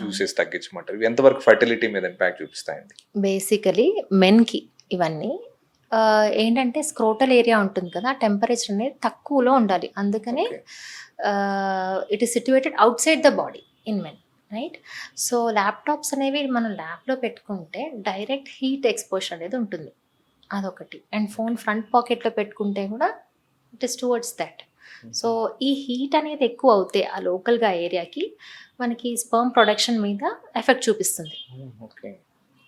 యూసేజ్ తగ్గించమంటారు. ఇవి ఎంతవరకు ఫెర్టిలిటీ మీద ఇంపాక్ట్ చూపిస్తాయండి? బేసికలీ మెన్కి ఇవన్నీ ఏంటంటే స్క్రోటల్ ఏరియా ఉంటుంది కదా, టెంపరేచర్ అనేది తక్కువలో ఉండాలి. అందుకనే it is situated out side the body in men, right? So laptops అనేవి మనం ల్యాప్లో పెట్టుకుంటే డైరెక్ట్ హీట్ ఎక్స్పోజర్ అనేది ఉంటుంది, అదొకటి. అండ్ ఫోన్ ఫ్రంట్ పాకెట్లో పెట్టుకుంటే కూడా it is towards that. So ఈ హీట్ అనేది ఎక్కువ అవుతే ఆ లోకల్గా ఏరియాకి మనకి స్పర్మ్ ప్రొడక్షన్ మీద ఎఫెక్ట్ చూపిస్తుంది. ఓకే.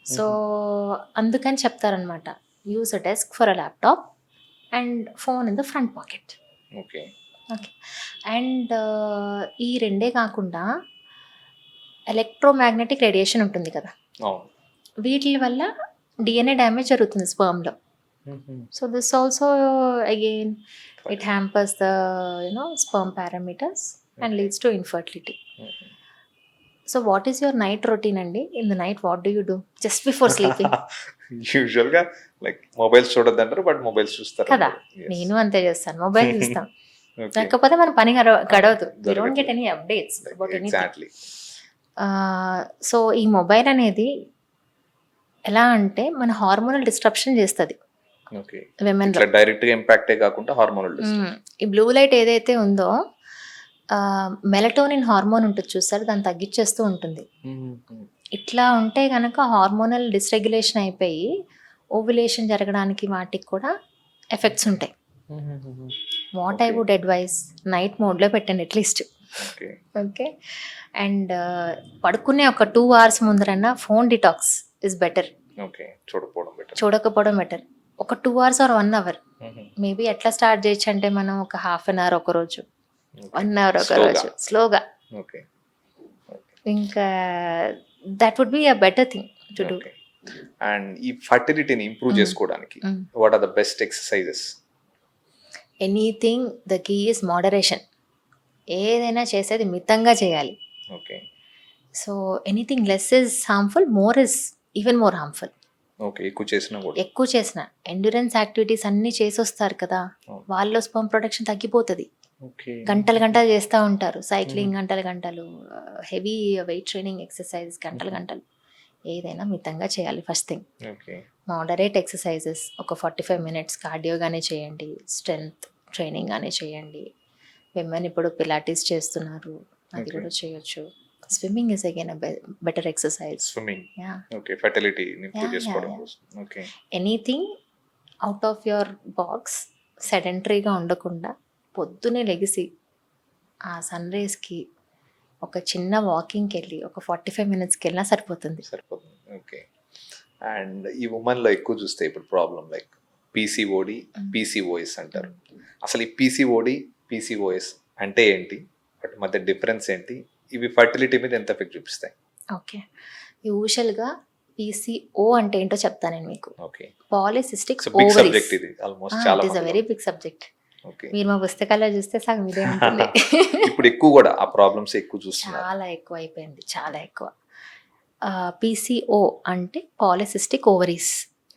సో అందుకని చెప్తారనమాట, use a desk for a laptop and phone in the front pocket. Okay. Okay. And ఈ రెండే కాకుండా ఎలక్ట్రోమాగ్నెటిక్ రేడియేషన్ ఉంటుంది కదా, అవును. వీటి వల్ల డిఎన్ఏ డ్యామేజ్ జరుగుతుంది స్పర్మ్లో. So this also again it hampers the sperm parameters and leads to infertility. So what is your night routine అండి? In the night what do you do just before sleeping? Usual గా లైక్ మొబైల్స్ చూడొద్దు అంటారు, బట్ మొబైల్స్ చూస్తారు కదా, నేను అంతే చేస్తాను, మొబైల్ చూస్తాను. లేకపోతే మన పని గడవదు, we don't get any updates about anything. So ఈ మొబైల్ అనేది ఎలా అంటే మన హార్మోనల్ డిస్ట్రప్షన్ చేస్తుంది విమెన్ లో. డైరెక్ట్ గా ఇంపాక్టే కాకుండా హార్మోనల్ ఈ బ్లూ లైట్ ఏదైతే ఉందో మెలటోనిన్ హార్మోన్ ఉంటుంది చూస్తారు, దాన్ని తగ్గించేస్తూ ఉంటుంది. ఇట్లా ఉంటే కనుక హార్మోనల్ డిస్రెగ్యులేషన్ అయిపోయి ఓవ్యులేషన్ జరగడానికి వాటికి కూడా ఎఫెక్ట్స్ ఉంటాయి. What I would advise, night మోడ్లో పెట్టండి అట్లీస్ట్. ఓకే. అండ్ పడుకునే ఒక 2 hours ముందరన్నా ఫోన్ డిటాక్స్ ఇస్ బెటర్. చూడకపోవడం బెటర్. ఒక 2 hours or 1 hour మేబీ. ఎట్లా స్టార్ట్ చేయొచ్చు అంటే మనం ఒక 1/2 hour ఒక రోజు, 1 hour ఒక రోజు స్లోగా. ఇంకా that would be a better thing to do. And ఈ ఫర్టిలిటీని ఇంప్రూవ్ చేసుకోవడానికి what are the best exercises? Anything, the key is moderation. ఏదైనా చేసేది మితంగా చేయాలి. Okay. So anything less is harmful, more is even more harmful. Okay. ఎక్కువ చేసిన ఎండ్యూరెన్స్ యాక్టివిటీస్ అన్నీ చేసి వస్తారు కదా, వాళ్ళలో స్పర్మ్ ప్రొడక్షన్ తగ్గిపోతుంది. గంటలు గంటలు చేస్తూ ఉంటారు, సైక్లింగ్ గంటలు, హెవీ వెయిట్ ట్రైనింగ్ ఎక్సర్సైజ్ గంటలు. ఏదైనా మితంగా చేయాలి ఫస్ట్ థింగ్. మోడరేట్ ఎక్సర్సైజెస్ ఒక 45 minutes కార్డియో గానే చేయండి, స్ట్రెంగ్త్ ట్రైనింగ్ గానే చేయండి. విమెన్ ఇప్పుడు పిలాటిస్ చేస్తున్నారు, అది కూడా చేయొచ్చు. Swimming is again better exercise. Anything out of your box, సెడెంటరీగా ఉండకుండా పొద్దునే లెగిసి ఆ సన్ రేస్కి ఒక చిన్న వాకింగ్కి వెళ్ళి ఒక 45 minutesకి వెళ్ళినా సరిపోతుంది. ఓకే. అండ్ ఈ ఉమెన్లో ఎక్కువ చూస్తే ఇప్పుడు ప్రాబ్లం లైక్ పీసీఓడి, పీసీఓఎస్ అంటారు. అసలు ఈ పీసీఓడి, పీసీఓఎస్ అంటే ఏంటి, వాటి మధ్య డిఫరెన్స్ ఏంటి, ఇవి ఫర్టిలిటీ మీద ఎంత ఎఫెక్ట్ చూపిస్తాయి? ఓకే. యూజువల్గా పీసీఓ అంటే ఏంటో చెప్తాను నేను మీకు. Okay. Polycystic big ovaries. Subject ఇది, ఆల్మోస్ట్ చాలా it is a very big subject. Okay. మీరు మా పుస్తకాల్లో చూస్తే సగం ఇదే ఉంటుంది. ఇప్పుడు ఎక్కువ కూడా ఆ ప్రాబ్లమ్స్ ఎక్కువ చూస్తున్నారు, చాలా ఎక్కువ అయిపోయింది, చాలా ఎక్కువ. పీసీఓ అంటే పాలిసిస్టిక్ ఓవరీస్.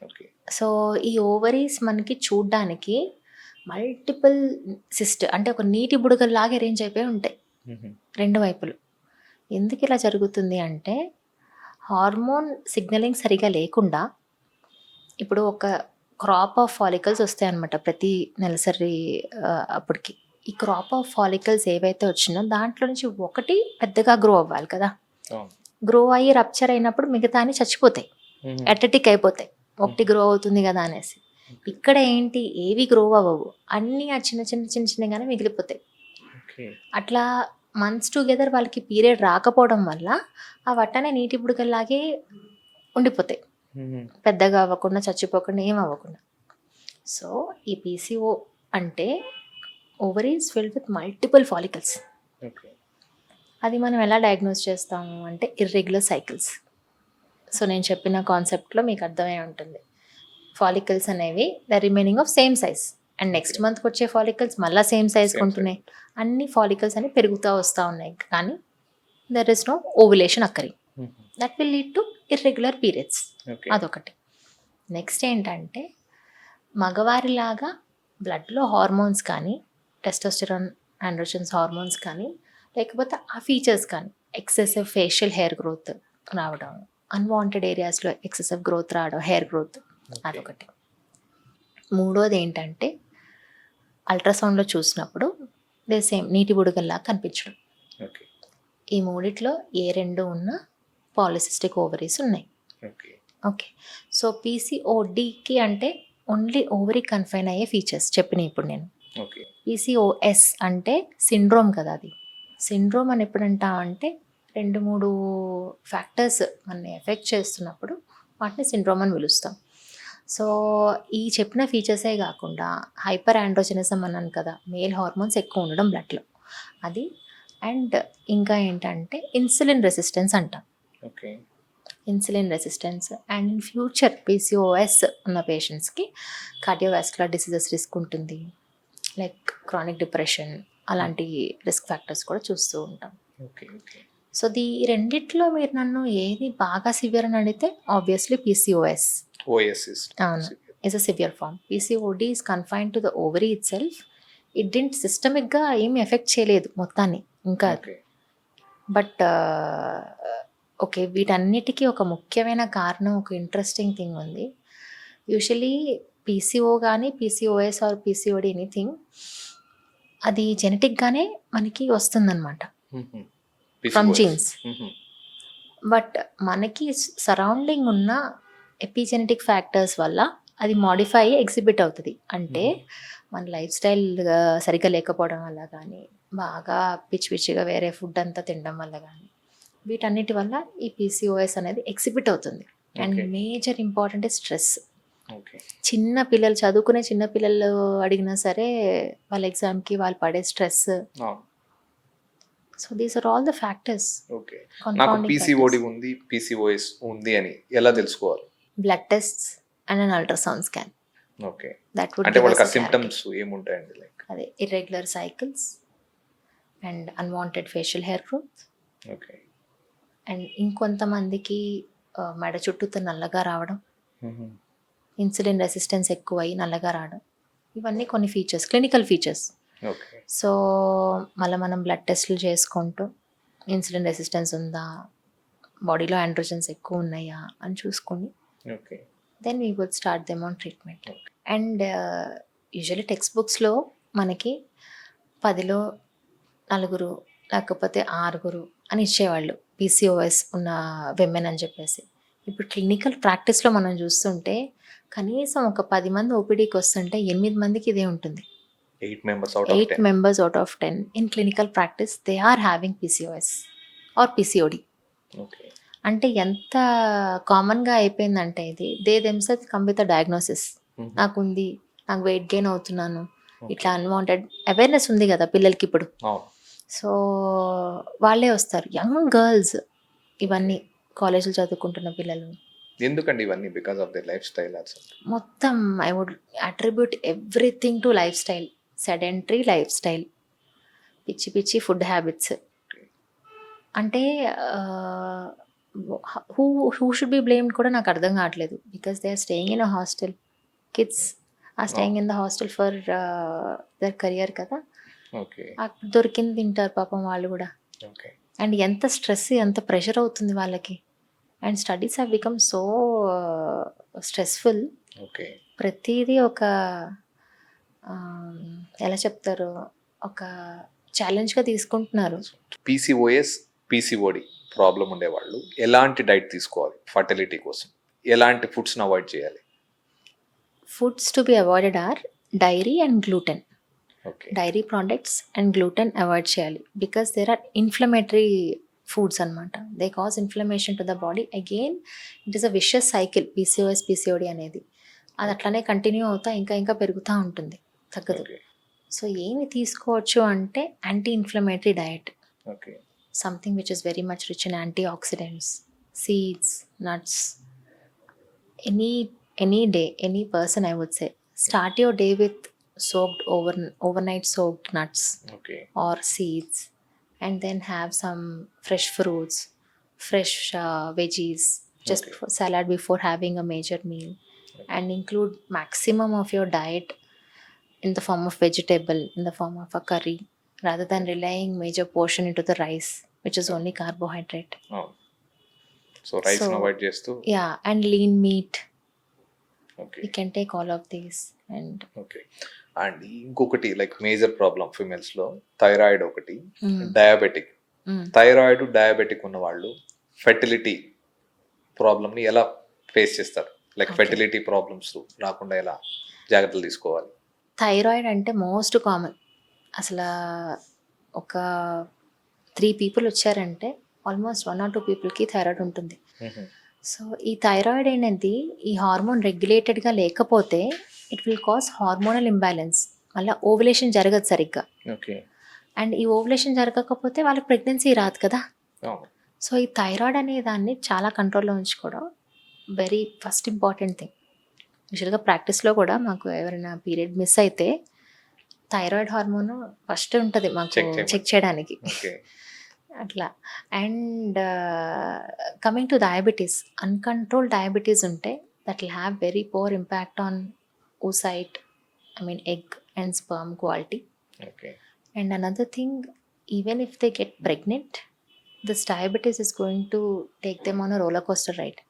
ఓకే. సో ఈ ఓవరీస్ మనకి చూడ్డానికి మల్టిపుల్ సిస్ట్ అంటే ఒక నీటి బుడగల్లాగా అరేంజ్ అయిపోయి ఉంటాయి రెండు వైపులు. ఎందుకు ఇలా జరుగుతుంది అంటే హార్మోన్ సిగ్నలింగ్ సరిగా లేకుండా, ఇప్పుడు ఒక క్రాప్ ఆఫ్ ఫాలికల్స్ వస్తాయి అన్నమాట ప్రతి నెలసరి అప్పటికి. ఈ క్రాప్ ఆఫ్ ఫాలికల్స్ ఏవైతే వచ్చినా దాంట్లో నుంచి ఒకటి పెద్దగా గ్రో అవ్వాలి కదా, గ్రో అయ్యి రప్చర్ అయినప్పుడు మిగతా అని చచ్చిపోతాయి, అటెటిక్ అయిపోతాయి, ఒకటి గ్రో అవుతుంది కదా అనేసి. ఇక్కడ ఏంటి, ఏవి గ్రో అవ్వవు, అన్నీ ఆ చిన్నగానే మిగిలిపోతాయి. అట్లా మంత్స్ టుగెదర్ వాళ్ళకి పీరియడ్ రాకపోవడం వల్ల ఆ వట్టనే నీటి బుడగల్లాగే ఉండిపోతాయి, పెద్దగా అవ్వకుండా, చచ్చిపోకుండా, ఏం అవ్వకుండా. సో ఈ పీసీఓ అంటే ovaries filled with multiple follicles. అది మనం ఎలా డయాగ్నోస్ చేస్తాము అంటే ఇర్రెగ్యులర్ సైకిల్స్. సో నేను చెప్పిన కాన్సెప్ట్లో మీకు అర్థమై ఉంటుంది. ఫాలికల్స్ అనేవి the remaining of same size, and next మంత్కి వచ్చే ఫాలికల్స్ మళ్ళీ సేమ్ సైజ్ ఉంటున్నాయి. అన్ని ఫాలికల్స్ అని పెరుగుతూ వస్తూ ఉన్నాయి, కానీ there is no ovulation occurring. That will lead to irregular periods. Okay. అదొకటి. నెక్స్ట్ ఏంటంటే మగవారిలాగా బ్లడ్లో హార్మోన్స్ కానీ టెస్టోస్టెరాన్ ఆండ్రోజన్స్ హార్మోన్స్ కానీ లేకపోతే ఆ ఫీచర్స్ కానీ ఎక్సెసివ్ ఫేషియల్ హెయిర్ గ్రోత్ రావడం, అన్వాంటెడ్ ఏరియాస్లో ఎక్సెసివ్ గ్రోత్ రావడం, హెయిర్ గ్రోత్, అదొకటి. మూడోది ఏంటంటే అల్ట్రాసౌండ్లో చూసినప్పుడు సేమ్ నీటి బుడగల్లా కనిపించడం. ఓకే. ఈ మూడిట్లో ఏ రెండు ఉన్న పాలిసిస్టిక్ ఓవరీస్ ఉన్నాయి. ఓకే. ఓకే. సో పీసీఓడికి అంటే ఓన్లీ ఓవరీ కన్ఫైన్ అయ్యే ఫీచర్స్ చెప్పిన ఇప్పుడు నేను. ఓకే. పీసీఓఎస్ అంటే సిండ్రోమ్ కదా. అది సిండ్రోమ్ అని ఎప్పుడంటామంటే 2-3 ఫ్యాక్టర్స్ మనని ఎఫెక్ట్ చేస్తున్నప్పుడు వాటిని సిండ్రోమ్ అని పిలుస్తాం. సో ఈ చెప్పిన ఫీచర్సే కాకుండా హైపర్ ఆండ్రోజెనిజం అన్నాను కదా, మేల్ హార్మోన్స్ ఎక్కువ ఉండడం బ్లడ్లో, అది. అండ్ ఇంకా ఏంటంటే ఇన్సులిన్ రెసిస్టెన్స్ అంటాం. Okay. Insulin resistance and in future PCOS ఉన్న పేషెంట్స్కి కార్డియోవాస్కులర్ డిసీజెస్ రిస్క్ ఉంటుంది, లైక్ క్రానిక్ డిప్రెషన్, అలాంటి రిస్క్ ఫ్యాక్టర్స్ కూడా చూస్తూ ఉంటాం. ఓకే. ఓకే. సో ఈ రెండిట్లో మీరు నన్ను ఏది బాగా సివియర్ అని అడిగితే ఆబ్వియస్లీ పీసీఓఎస్ ఓఎస్ ఇస్ అవును, is a severe form. PCOD is confined to the ovary itself. It didn't సిస్టమిక్గా ఏమి ఎఫెక్ట్ చేయలేదు మొత్తాన్ని ఇంకా. ఓకే. బట్ ఓకే, వీటన్నిటికీ ఒక ముఖ్యమైన కారణం, ఒక ఇంట్రెస్టింగ్ థింగ్ ఉంది. యూజువలీ పీసీఓ కానీ పీసీఓఎస్ ఆర్ పీసీఓడి ఎనీథింగ్ అది జెనెటిక్గానే మనకి వస్తుందన్నమాట ఫ్రమ్ జీన్స్. బట్ మనకి సరౌండింగ్ ఉన్న ఎపిజెనెటిక్ ఫ్యాక్టర్స్ వల్ల అది మాడిఫై అయ్యి ఎగ్జిబిట్ అవుతుంది. అంటే మన లైఫ్ స్టైల్ సరిగ్గా లేకపోవడం వల్ల కానీ, బాగా పిచ్చి పిచ్చిగా వేరే ఫుడ్ అంతా తినడం వల్ల కానీ, వీటన్నిటి వల్ల ఈ పీసీఓఎస్ అనేది ఎగ్జిబిట్ అవుతుంది. And major important stress. చిన్న పిల్లలు, చదువుకునే చిన్న పిల్లలు అడిగినా సరే వాళ్ళ ఎగ్జామ్కి వాళ్ళు పడే stress. So these are all the factors. Okay. నాకు పీసీఓడి ఉంది, పీసీఓఎస్ ఉంది అని ఎలా తెలుసుకోవాలి? Blood tests and an ultrasound scan. Okay. That would అంటే వాళ్ళకి సింప్టమ్స్ ఏముంటాయండి? లైక్ అదే irregular cycles and unwanted facial hair growth. Okay. And ఇంకొంతమందికి మెడ చుట్టూతో నల్లగా రావడం, ఇన్సులిన్ రెసిస్టెన్స్ ఎక్కువై నల్లగా రావడం, ఇవన్నీ కొన్ని features, clinical features. Okay. So మళ్ళీ మనం బ్లడ్ టెస్ట్లు చేసుకుంటూ ఇన్సులిన్ రెసిస్టెన్స్ ఉందా, బాడీలో ఆండ్రోజన్స్ ఎక్కువ ఉన్నాయా అని చూసుకొని okay. Then we would start them on treatment. And usually text బుక్స్లో మనకి 10లో 4 లేకపోతే 6 అని ఇచ్చేవాళ్ళు పీసీఓఎస్ ఉన్న విమెన్ అని చెప్పేసి. ఇప్పుడు క్లినికల్ ప్రాక్టీస్లో మనం చూస్తుంటే కనీసం ఒక 10 మంది ఓపీడీకి వస్తుంటే 8 మందికి ఇదే ఉంటుంది. 8 members out of 10 in clinical practice they are having PCOS or PCOD. Okay. అంటే ఎంత కామన్గా అయిపోయిందంటే ఇది, they themself come with a diagnosis. నాకుంది, నాకు వెయిట్ గెయిన్ అవుతున్నాను, ఇట్లా అన్వాంటెడ్ అవేర్నెస్ ఉంది కదా పిల్లలకి ఇప్పుడు. సో వాళ్ళే వస్తారు, యంగ్ గర్ల్స్, ఇవన్నీ కాలేజీలో చదువుకుంటున్న పిల్లలు. ఎందుకండి ఇవన్నీ? Because of the lifestyle. మొత్తం I would attribute everything to lifestyle. Sedentary lifestyle, పిచ్చి పిచ్చి ఫుడ్ హ్యాబిట్స్. అంటే హూ షుడ్ బి బ్లేమ్డ్ కూడా నాకు అర్థం కావట్లేదు. Because they are staying in a hostel, kids are staying in the hostel for their career కదా. దొరికింది తింటారు పాపం వాళ్ళు కూడా. అండ్ ఎంత స్ట్రెస్, ఎంత ప్రెషర్ అవుతుంది వాళ్ళకి. And studies have become so stressful. ప్రతిదీ ఒక ఎలా చెప్తారు, ఒక ఛాలెంజ్గా తీసుకుంటున్నారు. పీసీఓఎస్, పీసీఓడి ప్రాబ్లం ఉండేవాళ్ళు ఎలాంటి డైట్ తీసుకోవాలి ఫర్టిలిటీ కోసం? ఎలాంటి ఫుడ్స్ని అవాయిడ్ చేయాలి? Foods to be avoided are dairy and gluten. Dairy products and gluten avoid చేయాలి. Because there are inflammatory foods అనమాట. They cause inflammation to the body. Again it is a vicious cycle. PCOS, PCOD అనేది అది అట్లనే కంటిన్యూ అవుతా ఇంకా ఇంకా పెరుగుతూ ఉంటుంది, తగ్గదు. సో ఏమి తీసుకోవచ్చు అంటే anti inflammatory diet, something which is very much rich in antioxidants, seeds, nuts. Any day, any person I would say, start your day with overnight soaked nuts or seeds, and then have some fresh fruits, fresh veggies, just Okay. for salad before having a major meal, and include maximum of your diet in the form of vegetable, in the form of a curry, rather than relying major portion into the rice, which is only carbohydrate. అవును. సో రైస్ని So అవాయిడ్ చేస్తూ yeah, and lean meat, okay you can take all of these. And okay. And ఇంకొకటి లైక్ మేజర్ ప్రాబ్లం ఫిమేల్స్లో థైరాయిడ్ ఒకటి, Mm. Diabetic. mm, thyroid diabetic ఉన్న వాళ్ళు ఫెర్టిలిటీ ప్రాబ్లమ్ని ఎలా ఫేస్ చేస్తారు? Like Okay. ఫెర్టిలిటీ ప్రాబ్లమ్స్ రాకుండా ఎలా జాగ్రత్తలు తీసుకోవాలి? థైరాయిడ్ అంటే మోస్ట్ కామన్. అసలు ఒక 3 పీపుల్ వచ్చారంటే ఆల్మోస్ట్ 1 or 2 పీపుల్కి థైరాయిడ్ ఉంటుంది. సో ఈ థైరాయిడ్ అనేది ఈ హార్మోన్ రెగ్యులేటెడ్గా లేకపోతే it will cause hormonal imbalance, మళ్ళీ ఓవులేషన్ జరగదు సరిగ్గా. ఓకే. అండ్ ఈ ఓవులేషన్ జరగకపోతే వాళ్ళకి ప్రెగ్నెన్సీ రాదు కదా. అవును. సో ఈ థైరాయిడ్ అనే దాన్ని చాలా కంట్రోల్లో ఉంచుకోవడం వెరీ ఫస్ట్ ఇంపార్టెంట్ థింగ్. యూజువల్గా ప్రాక్టీస్లో కూడా మాకు ఎవరైనా పీరియడ్ మిస్ అయితే థైరాయిడ్ హార్మోన్ ఫస్ట్ ఉంటుంది మాకు Check చేయమని. చెక్ చేయడానికి ఓకే. అట్లా. And coming to diabetes, uncontrolled diabetes ఉంటే that will have very poor impact on oocyte, I mean egg and sperm quality. ఓకే. And another thing, even if they get pregnant, this diabetes is going to take them on a roller coaster ride.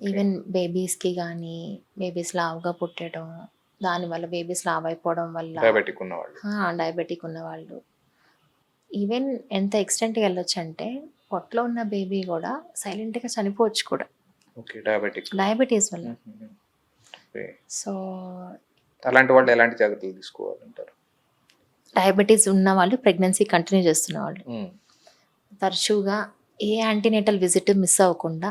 Even బేబీస్కి కానీ, బేబీస్ లావుగా పుట్టడం, దానివల్ల బేబీస్ లావ్ అయిపోవడం వల్ల డయాబెటిక్ ఉన్నవాళ్ళు. డయాబెటిక్ ఉన్నవాళ్ళు ఈవెన్ ఎంత ఎక్స్టెంట్కి వెళ్ళొచ్చు అంటే పొట్టలో ఉన్న బేబీ కూడా సైలెంట్గా చనిపోవచ్చు కూడా ఓకే. డయాబెటిక్. డయాబెటీస్ వల్ల. ఓకే. సో అలాంటి వాళ్ళు ఎలాంటి జాగ్రత్తలు తీసుకోవాలంటారు? డయాబెటీస్ ఉన్న వాళ్ళు ప్రెగ్నెన్సీ కంటిన్యూ చేస్తున్న వాళ్ళు తరచుగా ఏ యాంటీనేటల్ విజిట్ మిస్ అవ్వకుండా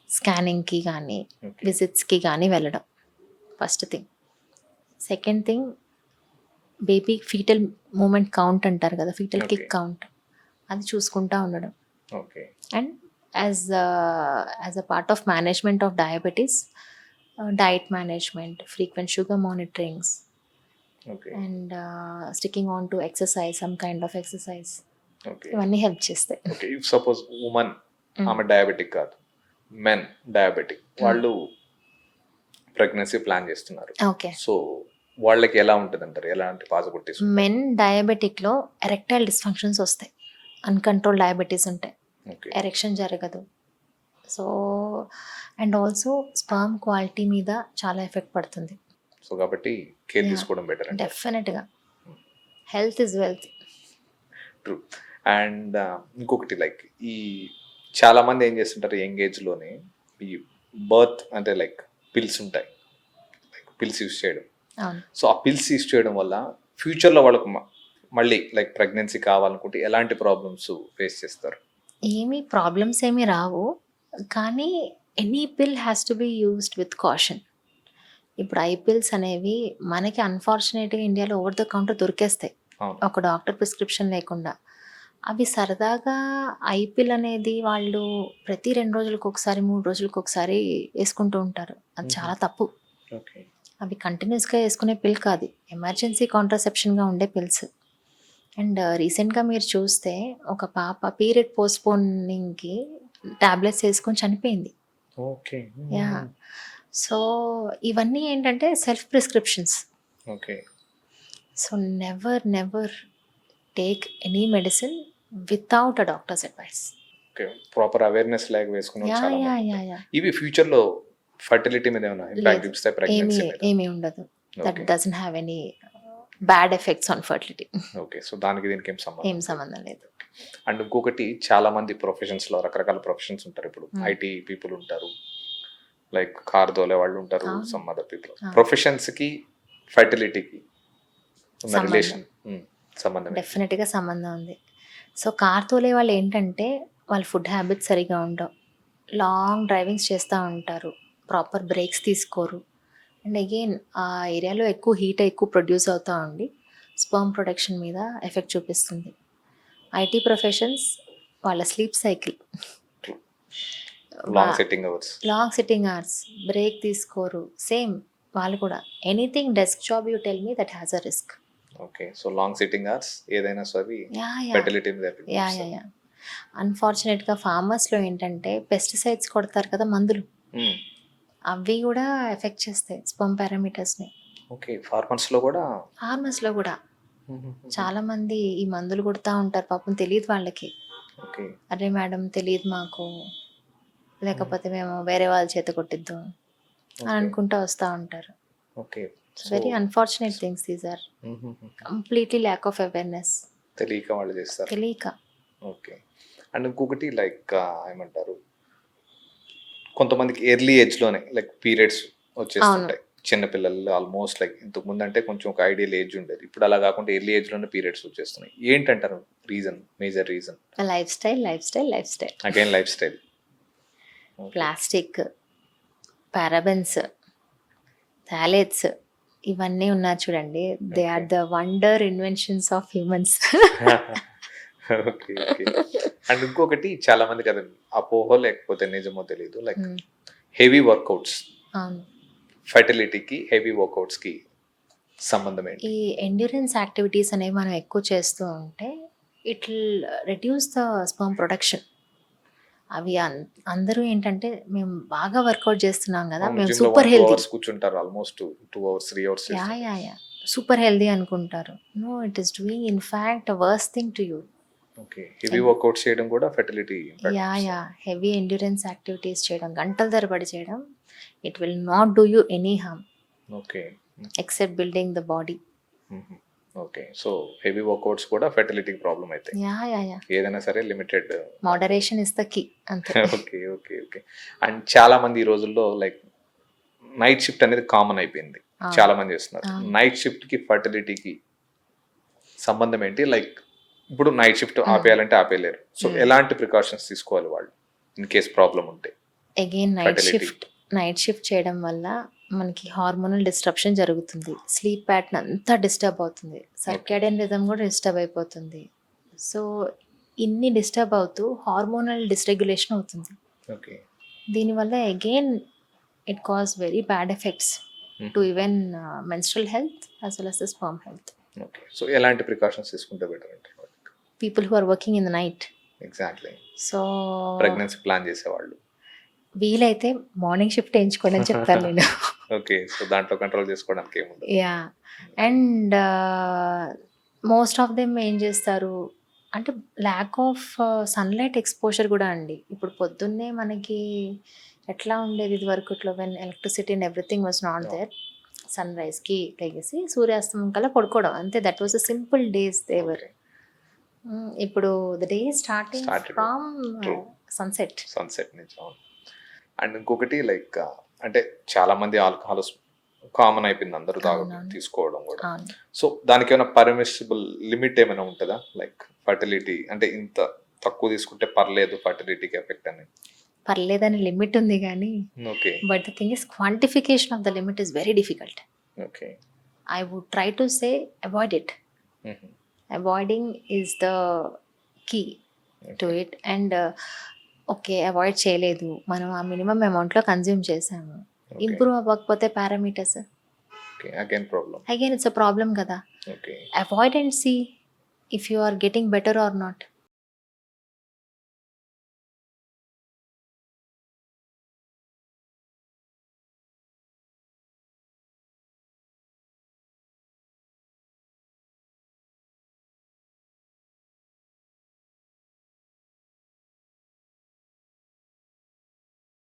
స్కానింగ్కి కానీ ఓకే. విజిట్స్కి కానీ వెళ్ళడం first thing. Second thing, baby foetal movement count అంటారు కదా, ఫీటల్ కిక్ Okay. కౌంట్, అది చూసుకుంటా ఉండడం. Okay. And as a part of management of diabetes, diet management, frequent sugar monitorings, okay. And sticking on to exercise, some kind of exercise, okay. ఇవన్నీ హెల్ప్ చేస్తాయి. ఓకే. ఇఫ్ సపోజ్ ఉమెన్, ఆమె డయాబెటిక్ కాదు, మెన్ డయాబెటిక్, వాళ్ళు ప్రెగ్నెన్సీ ప్లాన్ చేస్తున్నారు. ఓకే. సో వాళ్ళకి ఎలా ఉంటుంది అంటారు? ఎలాంటి పాజిబిలిటీస్? మెన్ డయాబెటిక్లో ఎరెక్టైల్ డిస్ఫంక్షన్స్ వస్తాయి, అన్కంట్రోల్ డయాబెటీస్ ఉంటాయి, ఓకే. ఎరెక్షన్ జరగదు. So and also sperm quality మీద చాలా ఎఫెక్ట్ పడుతుంది. సో కాబట్టి కేర్ Yeah. తీసుకోవడం బెటర్ అంటే. డెఫినెట్గా health is wealth. True. And ఇంకొకటి లైక్ ఈ చాలా మంది ఏం చేస్తుంటారు యంగ్ ఏజ్లోనే, ఈ బర్త్ అంటే లైక్ పిల్స్ ఉంటాయి, లైక్ పిల్స్ యూస్ చేయడం. అవును. సో ఆ పిల్స్ యూస్ చేయడం వల్ల ఫ్యూచర్లో వాళ్ళకు మళ్ళీ లైక్ ప్రెగ్నెన్సీ కావాలనుకుంటే ఎలాంటి ప్రాబ్లమ్స్ ఫేస్ చేస్తారు? ఏమీ ప్రాబ్లమ్స్ ఏమీ రావు, కానీ ఎనీ పిల్ has to be used with caution. ఇప్పుడు ఐ పిల్స్ అనేవి మనకి అన్ఫార్చునేట్గా ఇండియాలో ఓవర్ ద కౌంటర్ దొరికేస్తాయి అవును. ఒక డాక్టర్ ప్రిస్క్రిప్షన్ లేకుండా. అవి సరదాగా ఐపిల్ అనేది వాళ్ళు ప్రతి 2 రోజులకు ఒకసారి, 3 రోజులకు ఒకసారి వేసుకుంటూ ఉంటారు. అది చాలా తప్పు. ఓకే. అవి కంటిన్యూస్గా వేసుకునే పిల్ కాదు, ఎమర్జెన్సీ కాంట్రసెప్షన్గా ఉండే పిల్స్. అండ్ రీసెంట్గా మీరు చూస్తే ఒక పాప పీరియడ్ పోస్ట్పోనింగ్కి టాబ్లెట్స్ వేసుకొని చనిపోయింది. ఓకే. యా. సో ఇవన్నీ ఏంటంటే self prescriptions. Okay. So never take any medicine without అ doctors advice. Okay. Proper awareness లేక వేసుకున్న యా చాలా యా మంది. యా యా ఇవి ఫ్యూచర్లో ఫర్టిలిటీ మీద ఏమైనా ఇంపాక్ట్ లేదు. చూపిస్తాయి ప్రెగ్నెన్సీ మీద? ఏమీ ఉండదు. That Okay. Doesn't have any bad effects on fertility. Okay. So దానికి దీనికి ఏం సంబంధం? ఏం సంబంధం లేదు. అండ్ ఇంకొకటి, చాలా మంది ప్రొఫెషన్స్లో రకరకాల ప్రొఫెషన్స్ ఉంటారు. ఇప్పుడు ఐటీ పీపుల్ ఉంటారు, లైక్ కార్ తోలే వాళ్ళు ఉంటారు, అవును. Some other people. అవును. ప్రొఫెషన్స్కి ఫర్టిలిటీకి ఉన్న సంబంధం. రిలేషన్ సంబంధం ఏంటి? డెఫినెట్గా సంబంధం ఉంది. సో కార్ తోలే వాళ్ళు ఏంటంటే వాళ్ళ ఫుడ్ హ్యాబిట్స్ సరిగా ఉండవు, లాంగ్ డ్రైవింగ్స్ చేస్తూ ఉంటారు, ప్రాపర్ బ్రేక్స్ తీసుకోరు. అండ్ అగైన్ ఆ ఏరియాలో ఎక్కువ హీట్ ఎక్కువ ప్రొడ్యూస్ అవుతూ ఉండి స్పర్మ్ ప్రొడక్షన్ మీద ఎఫెక్ట్ చూపిస్తుంది. ఐటీ ప్రొఫెషన్స్ వాళ్ళ sleep cycle, long sitting hours. Long sitting hours, break తీసుకోరు. సేమ్ వాళ్ళు కూడా anything desk job you tell me that has a risk. Okay. So long sitting hours ఏదైనా సరే యా యా ఫర్టిలిటీ మీద effect యా యా చూపిస్తుంది. యా అన్ఫార్చునేట్గా ఫార్మర్స్లో ఏంటంటే పెస్టిసైడ్స్ కొడతారు కదా మందులు, అవి కూడా ఎఫెక్ట్ చేస్తాయి స్పర్మ్ పారామీటర్స్ని. ఓకే, ఫార్మర్స్ లో కూడా. ఫార్మర్స్లో కూడా చాలామంది ఈ మందులు కొడుతూ ఉంటారు, పాపం తెలియదు వాళ్ళకి. ఓకే. అరే మేడం తెలియదు మాకు, లేకపోతే మేము వేరే వాళ్ళ చేత కొట్టిద్దాం అని అనుకుంటూ వస్తూ ఉంటారు. Okay. Very unfortunate things these are. Completely lack of awareness. తెలియక వాళ్ళు చేస్తారు. తెలియక. ఓకే. అండ్ ఇంకొకటి లైక్ ఏమంటారు, కొంతమందికి ఎర్లీ ఏజ్లోనే లైక్ పీరియడ్స్ వచ్చేస్తుంటాయి చిన్నపిల్లలు. ఆల్మోస్ట్ లైక్ ఇంతకు ముందు అంటే కొంచెం ఒక ఐడియల్ ఏజ్ ఉండేది, ఇప్పుడు అలా కాకుండా ఎర్లీ ఏజ్లోనే పీరియడ్స్ వచ్చేస్తున్నాయి. ఏంటంటారు reason, major reason? Lifestyle again lifestyle. Plastic, parabens, phthalates, ఇవన్నీ ఉన్నారు చూడండి. They are the wonder inventions of humans. Okay. Okay. And ఇంకొకటి చాలా మంది కదా అపోహ లేకపోతే నిజమో తెలియదు, లైక్ హెవీ వర్కౌట్స్ అవును. ఫర్టిలిటీకి హెవీ వర్కౌట్స్కి సంబంధం ఏంటి? ఈ ఎండ్యూరెన్స్ యాక్టివిటీస్ అనేవి మనం ఎక్కువ చేస్తూ ఉంటే it will reduce the sperm production. అవి అందరూ ఏంటంటే మేము బాగా వర్కౌట్ చేస్తున్నాం కదా, మేము సూపర్ హెల్దీ కూర్చుంటారు, almost 2 hours 3 hours. Ya super healthy అనుకుంటారు. No, it is doing in fact worst thing to you. Okay. Heavy workouts చేయడం కూడా fertility ya heavy endurance activities చేయడం, గంటల తరబడి చేయడం, it will not do you any harm. Okay. Except building the body. Okay. So heavy workouts కూడా ఫెర్టిలిటీకి ప్రాబ్లం అయితే. యా ఏదైనా సరే limited. Moderation is the key అంతే. ఓకే. ఓకే. ఓకే. అండ్ చాలా మంది ఈ రోజుల్లో లైక్ నైట్ షిఫ్ట్ అనేది కామన్ అయిపోయింది, చాలా మంది చేస్తున్నారు. నైట్ షిఫ్ట్ కి ఫర్టిలిటీకి సంబంధం ఏంటి? లైక్ ఇప్పుడు నైట్ షిఫ్ట్ ఆపేయాలంటే ఆపేయలేరు, సో ఎలాంటి ప్రికాషన్స్ తీసుకోవాలి వాళ్ళు ఇన్ కేస్ ప్రాబ్లం ఉంటే? అగైన్ నైట్ షిఫ్ట్ చేయడం వల్ల మనకి హార్మోనల్ డిస్ట్రప్షన్ జరుగుతుంది, స్లీప్ ప్యాటర్న్ అంతా డిస్టర్బ్ అవుతుంది, సర్కాడియన్ రిథమ్ కూడా డిస్టర్బ్ అయిపోతుంది. సో ఇన్ని డిస్టర్బ్ అవుతూ హార్మోనల్ డిస్రెగ్యులేషన్ అవుతుంది. ఓకే. దీనివల్ల again it cause very bad effects to even menstrual health as well as the sperm health. Okay. So ఎలాంటి ప్రికాషన్స్ తీసుకుంటే బెటర్ అంటే? People who are working in the night. Exactly. So pregnancy plan చేసేవాళ్ళు వీలైతే మార్నింగ్ షిఫ్ట్ వేయించుకోండి అని చెప్తాను నేను. ఓకే. సో దాంట్లో కంట్రోల్ చేసుకోవడానికి ఏముంది? Yeah. And most of them ఏం చేస్తారు అంటే ల్యాక్ ఆఫ్ సన్లైట్ ఎక్స్పోజర్ కూడా అండి. ఇప్పుడు పొద్దున్నే మనకి ఎట్లా ఉండేది ఇది వరకుట్లో, when electricity and everything was not there, సన్ రైజ్కి లెగేసి సూర్యాస్తమం కల్లా పడుకోవడం అంతే. That was a simple days they were. ఇప్పుడు the day starting from sunset నుంచి. అండ్ ఇంకొకటి లైక్ అంటే చాలా మంది ఆల్కహాల్ కామన్ అయిపోయింది, అందరూ తాగడం తీసుకోవడం కూడా. సో దానికి ఏమైనా పర్మిసిబుల్ లిమిట్ ఏమైనా ఉంటుందా? లైక్ ఫర్టిలిటీ అంటే ఇంత తక్కువ తీసుకుంటే పర్లేదు ఫర్టిలిటీకి ఎఫెక్ట్ అని? పర్లేదని లిమిట్ ఉంది కానీ, okay. But the thing is quantification of the limit is very difficult. Okay. I would try to say avoid it. Avoiding is the key to it. And okay avoid చేయలేదు, మనం ఆ మినిమం అమౌంట్లో కన్జ్యూమ్ చేసాము, ఇంప్రూవ్ అవ్వకపోతే parameters again it's a problem కదా. Avoid and see if you are getting better or not.